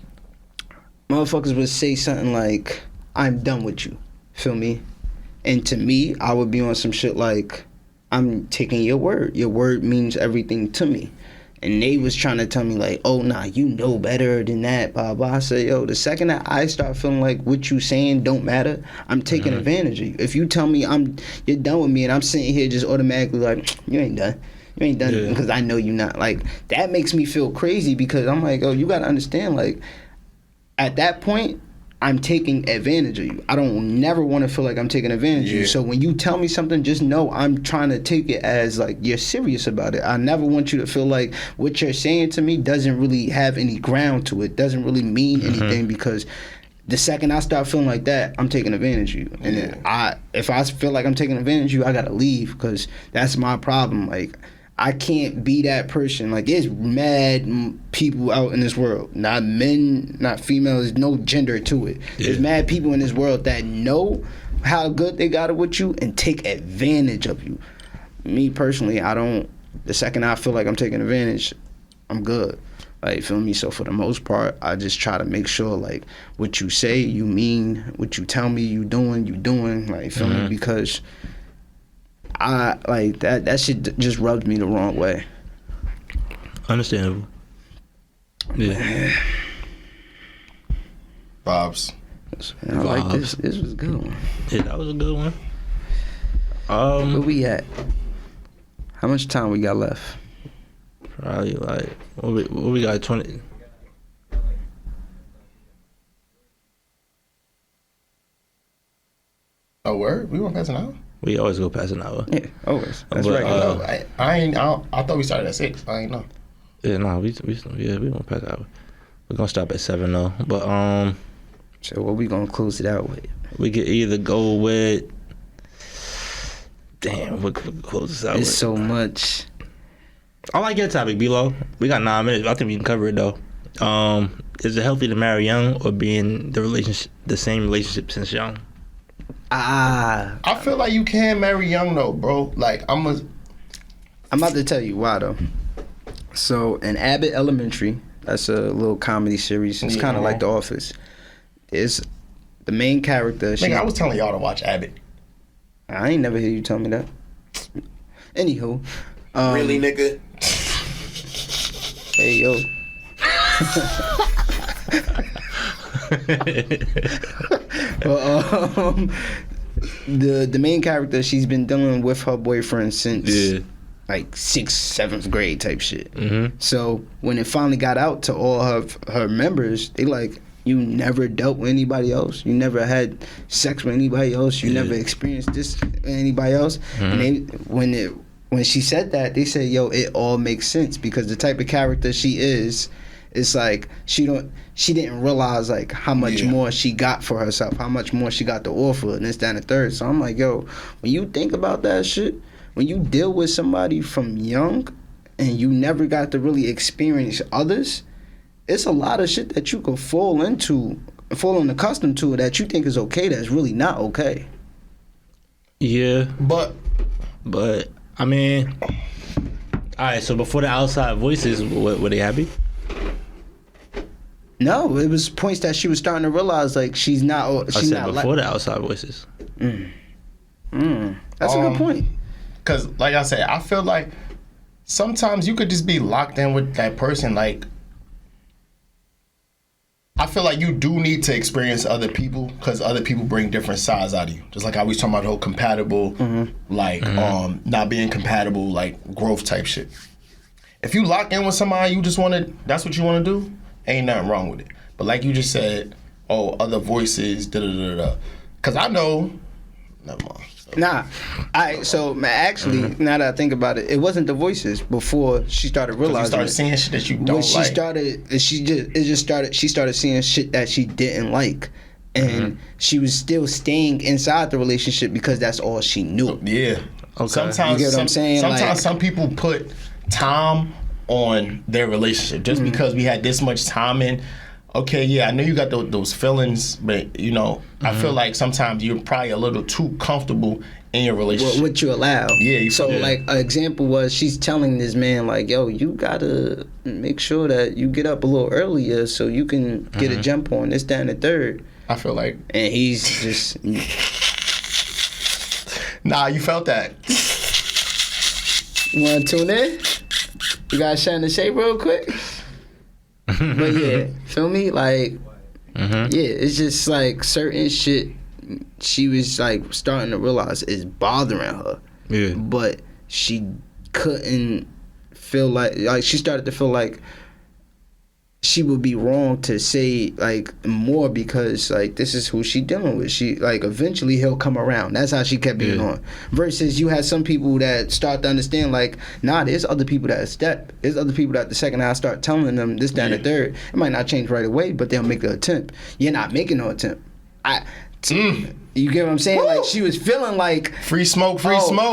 Motherfuckers would say something like, I'm done with you. Feel me? And to me, I would be on some shit like, I'm taking your word. Your word means everything to me. And they was trying to tell me like, oh, nah, you know better than that, blah, blah. I said, yo, the second that I start feeling like what you saying don't matter, I'm taking advantage of you. If you tell me you're done with me, and I'm sitting here just automatically like, you ain't done. You ain't done because I know you not. Like, that makes me feel crazy, because I'm like, oh, you got to understand, like, at that point, I'm taking advantage of you. I don't never want to feel like I'm taking advantage of you. So when you tell me something, just know I'm trying to take it as like you're serious about it. I never want you to feel like what you're saying to me doesn't really have any ground to it, doesn't really mean anything, because the second I start feeling like that, I'm taking advantage of you. And then if I feel like I'm taking advantage of you, I gotta leave, because that's my problem. Like, I can't be that person. Like, there's mad people out in this world. Not men, not females, no gender to it. There's mad people in this world that know how good they got it with you and take advantage of you. Me personally, I don't. The second I feel like I'm taking advantage, I'm good. Like, feel me? So for the most part, I just try to make sure, like, what you say, you mean. What you tell me, you doing. Like, feel me? Because I like that shit just rubbed me the wrong way. Understandable. Yeah. Vibes. I like this. This was a good one. Yeah, that was a good one. Where we at? How much time we got left? Probably like what we got 20. Oh, word? We went past an hour? We always go past an hour. Yeah, always. That's But, right. I thought we started at 6. I ain't know. Yeah, no, we went past an hour. We're gonna stop at 7 though. But So what we gonna close it out with? We could either go with. Damn, what could we close this out with? It's so much. I like your topic, B-Lo. We got 9 minutes. I think we can cover it though. Is it healthy to marry young or be in the same relationship since young? I feel like you can marry young though, bro. Like I'm about to tell you why though. So in Abbott Elementary, that's a little comedy series. It's kind of like The Office. It's the main character. Nigga, I was telling y'all to watch Abbott. I ain't never hear you tell me that. Anywho, Really, nigga? hey yo. But, the main character, she's been dealing with her boyfriend since like 6th, 7th grade type shit. Mm-hmm. So when it finally got out to all her members, they like, you never dealt with anybody else. You never had sex with anybody else. You never experienced this with anybody else. Mm-hmm. And when she said that, they said, yo, it all makes sense because the type of character she is, it's like she didn't realize like how much more she got for herself, how much more she got to offer, and this, that, and the third. So I'm like, yo, when you think about that shit, when you deal with somebody from young and you never got to really experience others, it's a lot of shit that you could fall accustomed to that you think is okay that's really not okay. Yeah. But I mean, all right. So before the outside voices, were they happy? No, it was points that she was starting to realize like she's not. I said before the outside voices. That's a good point. Cause like I said, I feel like sometimes you could just be locked in with that person. Like I feel like you do need to experience other people because other people bring different sides out of you. Just like I was talking about the whole compatible, not being compatible, like growth type shit. If you lock in with somebody, you just that's what you want to do, ain't nothing wrong with it. But like you just said, other voices, da-da-da-da. Because I know, never mind. Nah, so actually, now that I think about it, it wasn't the voices before she started realizing. You started seeing shit that you don't when she like. She started seeing shit that she didn't like, and she was still staying inside the relationship because that's all she knew. Yeah. Okay. Sometimes, you get what I'm saying? Sometimes some people put time on their relationship just because we had this much time in. Okay, yeah, I know you got those feelings, but you know, I feel like sometimes you're probably a little too comfortable in your relationship. What you allow. Yeah. Like an example was she's telling this man like, yo, you gotta make sure that you get up a little earlier so you can get a jump on this, that, and the third. I feel like. And he's just. Nah, you felt that. You wanna tune in? You guys shine the shade real quick. But yeah, feel me? Like, yeah, it's just like certain shit she was like starting to realize is bothering her. Yeah. But she couldn't feel like she started to feel like she would be wrong to say like more because like this is who she dealing with. She like eventually he'll come around. That's how she kept being on. Versus you had some people that start to understand like, nah, there's other people that step. There's other people that the second I start telling them this, that, and the third, it might not change right away, but they'll make the attempt. You're not making no attempt. You get what I'm saying? Woo! Like she was feeling like free smoke.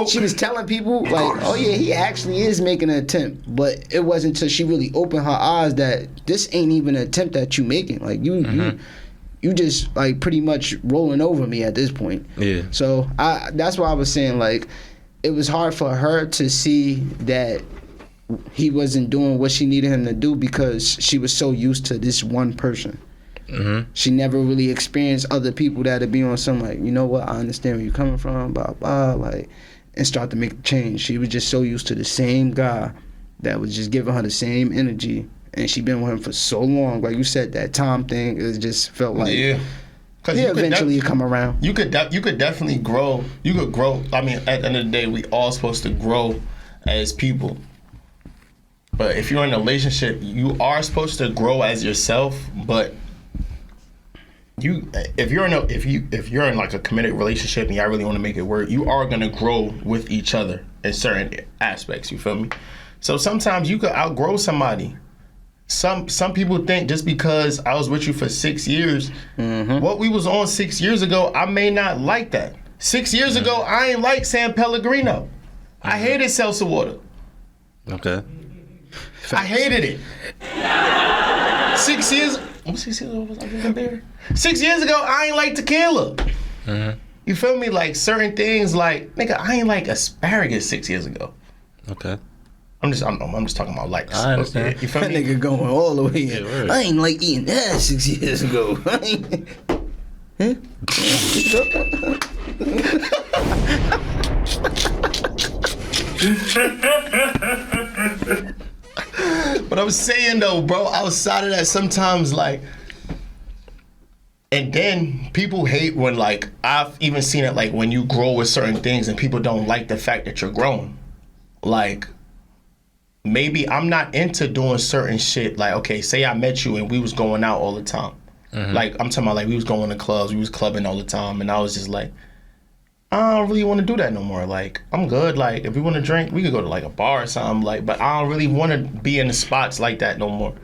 She was telling people like, oh yeah, he actually is making an attempt, but it wasn't until she really opened her eyes that this ain't even an attempt that you making. Like you just like pretty much rolling over me at this point. Yeah. So that's why I was saying like it was hard for her to see that he wasn't doing what she needed him to do because she was so used to this one person. She never really experienced other people that'd be on some like, you know what, I understand where you're coming from, blah blah, like, and start to make a change. She was just so used to the same guy that was just giving her the same energy, and she been with him for so long. Like you said, that Tom thing, it just felt like eventually you come around. You could definitely grow. You could grow. I mean, at the end of the day, we all supposed to grow as people. But if you're in a relationship, you are supposed to grow as yourself, but if you're in like a committed relationship and y'all really want to make it work, you are gonna grow with each other in certain aspects. You feel me? So sometimes you could outgrow somebody, some people think just because I was with you for 6 years, what we was on 6 years ago, I may not like that. 6 years ago, I ain't like San Pellegrino. I hated seltzer water. Okay. I hated it. 6 years. What 6 years ago was I drinking beer? 6 years ago, I ain't like tequila. You feel me? Like certain things, like nigga, I ain't like asparagus 6 years ago. Okay. I'm just talking about likes. I understand. You feel That me? nigga going all the way in. word. I ain't like eating that 6 years ago. I ain't- Huh? But I'm saying though, bro, outside of that, sometimes like, and then people hate when like I've even seen it like when you grow with certain things and people don't like the fact that you're growing. Like maybe I'm not into doing certain shit. Like okay, say I met you and we was going out all the time. Like I'm talking about like we was going to clubs, we was clubbing all the time, and I was just like, I don't really want to do that no more. Like, I'm good. Like, if we want to drink, we could go to like a bar or something. Like, but I don't really want to be in the spots like that no more.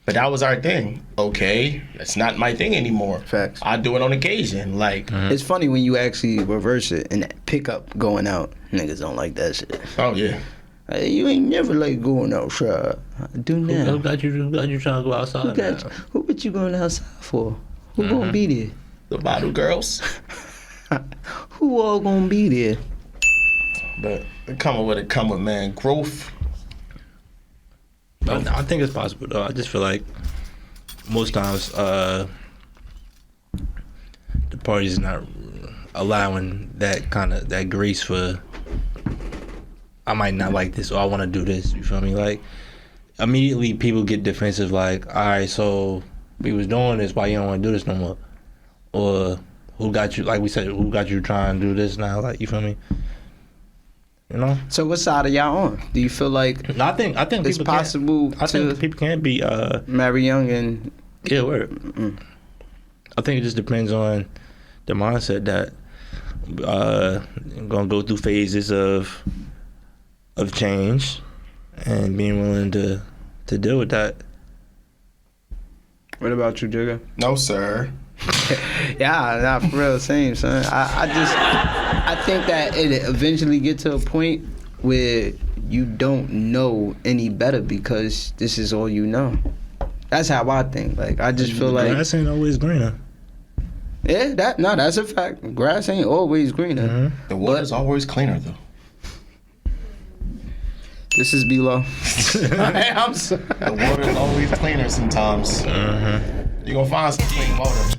But that was our thing. Okay, that's not my thing anymore. Facts. I do it on occasion. Like, It's funny when you actually reverse it and pick up going out. Niggas don't like that shit. oh yeah, Hey, you ain't never like going outside. Do now. Who got you trying to go outside? Who got you, who but you going outside for? Who gonna be there? the bottle girls. Who all gonna be there? But it come with man. Growth. I think it's possible though. I just feel like most times the party's not allowing that grace for I might not like this or I want to do this. You feel me? Like immediately people get defensive. Like, all right, so we was doing this. Why you don't want to do this no more? Or who got you? Like we said, who got you trying to do this now? Like, you feel me? You know. So what side are y'all on? Do you feel like No, I think it's people possible I think to people can't be marry young and yeah, word. I think it just depends on the mindset that gonna go through phases of change and being willing to deal with that. what about you, Jigga? No sir. Yeah, nah, for real, same, son. I think that it eventually get to a point where you don't know any better because this is all you know. That's how I think. Like, I just feel like, Grass ain't always greener. yeah, that's a fact. Grass ain't always greener. The water's always cleaner though. This is below. I'm sorry. The water's always cleaner sometimes. You gonna find some clean water.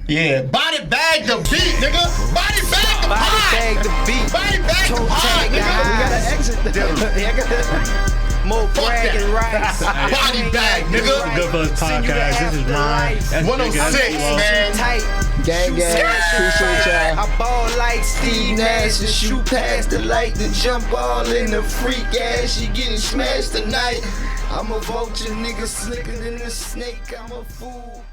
Yeah, body bag the beat, nigga. Body bag the pie. the beat. Body bag the pie, nigga. We gotta exit the More Fuck brag and that. rights. Body bag, nigga. Goodfellas podcast. This is mine. That's 106, man. Tight. gang. Appreciate y'all. I ball like Steve Nash and shoot past the light to jump all in the freak ass. She getting smashed tonight. I'm a vulture, nigga slicker than a snake. I'm a fool.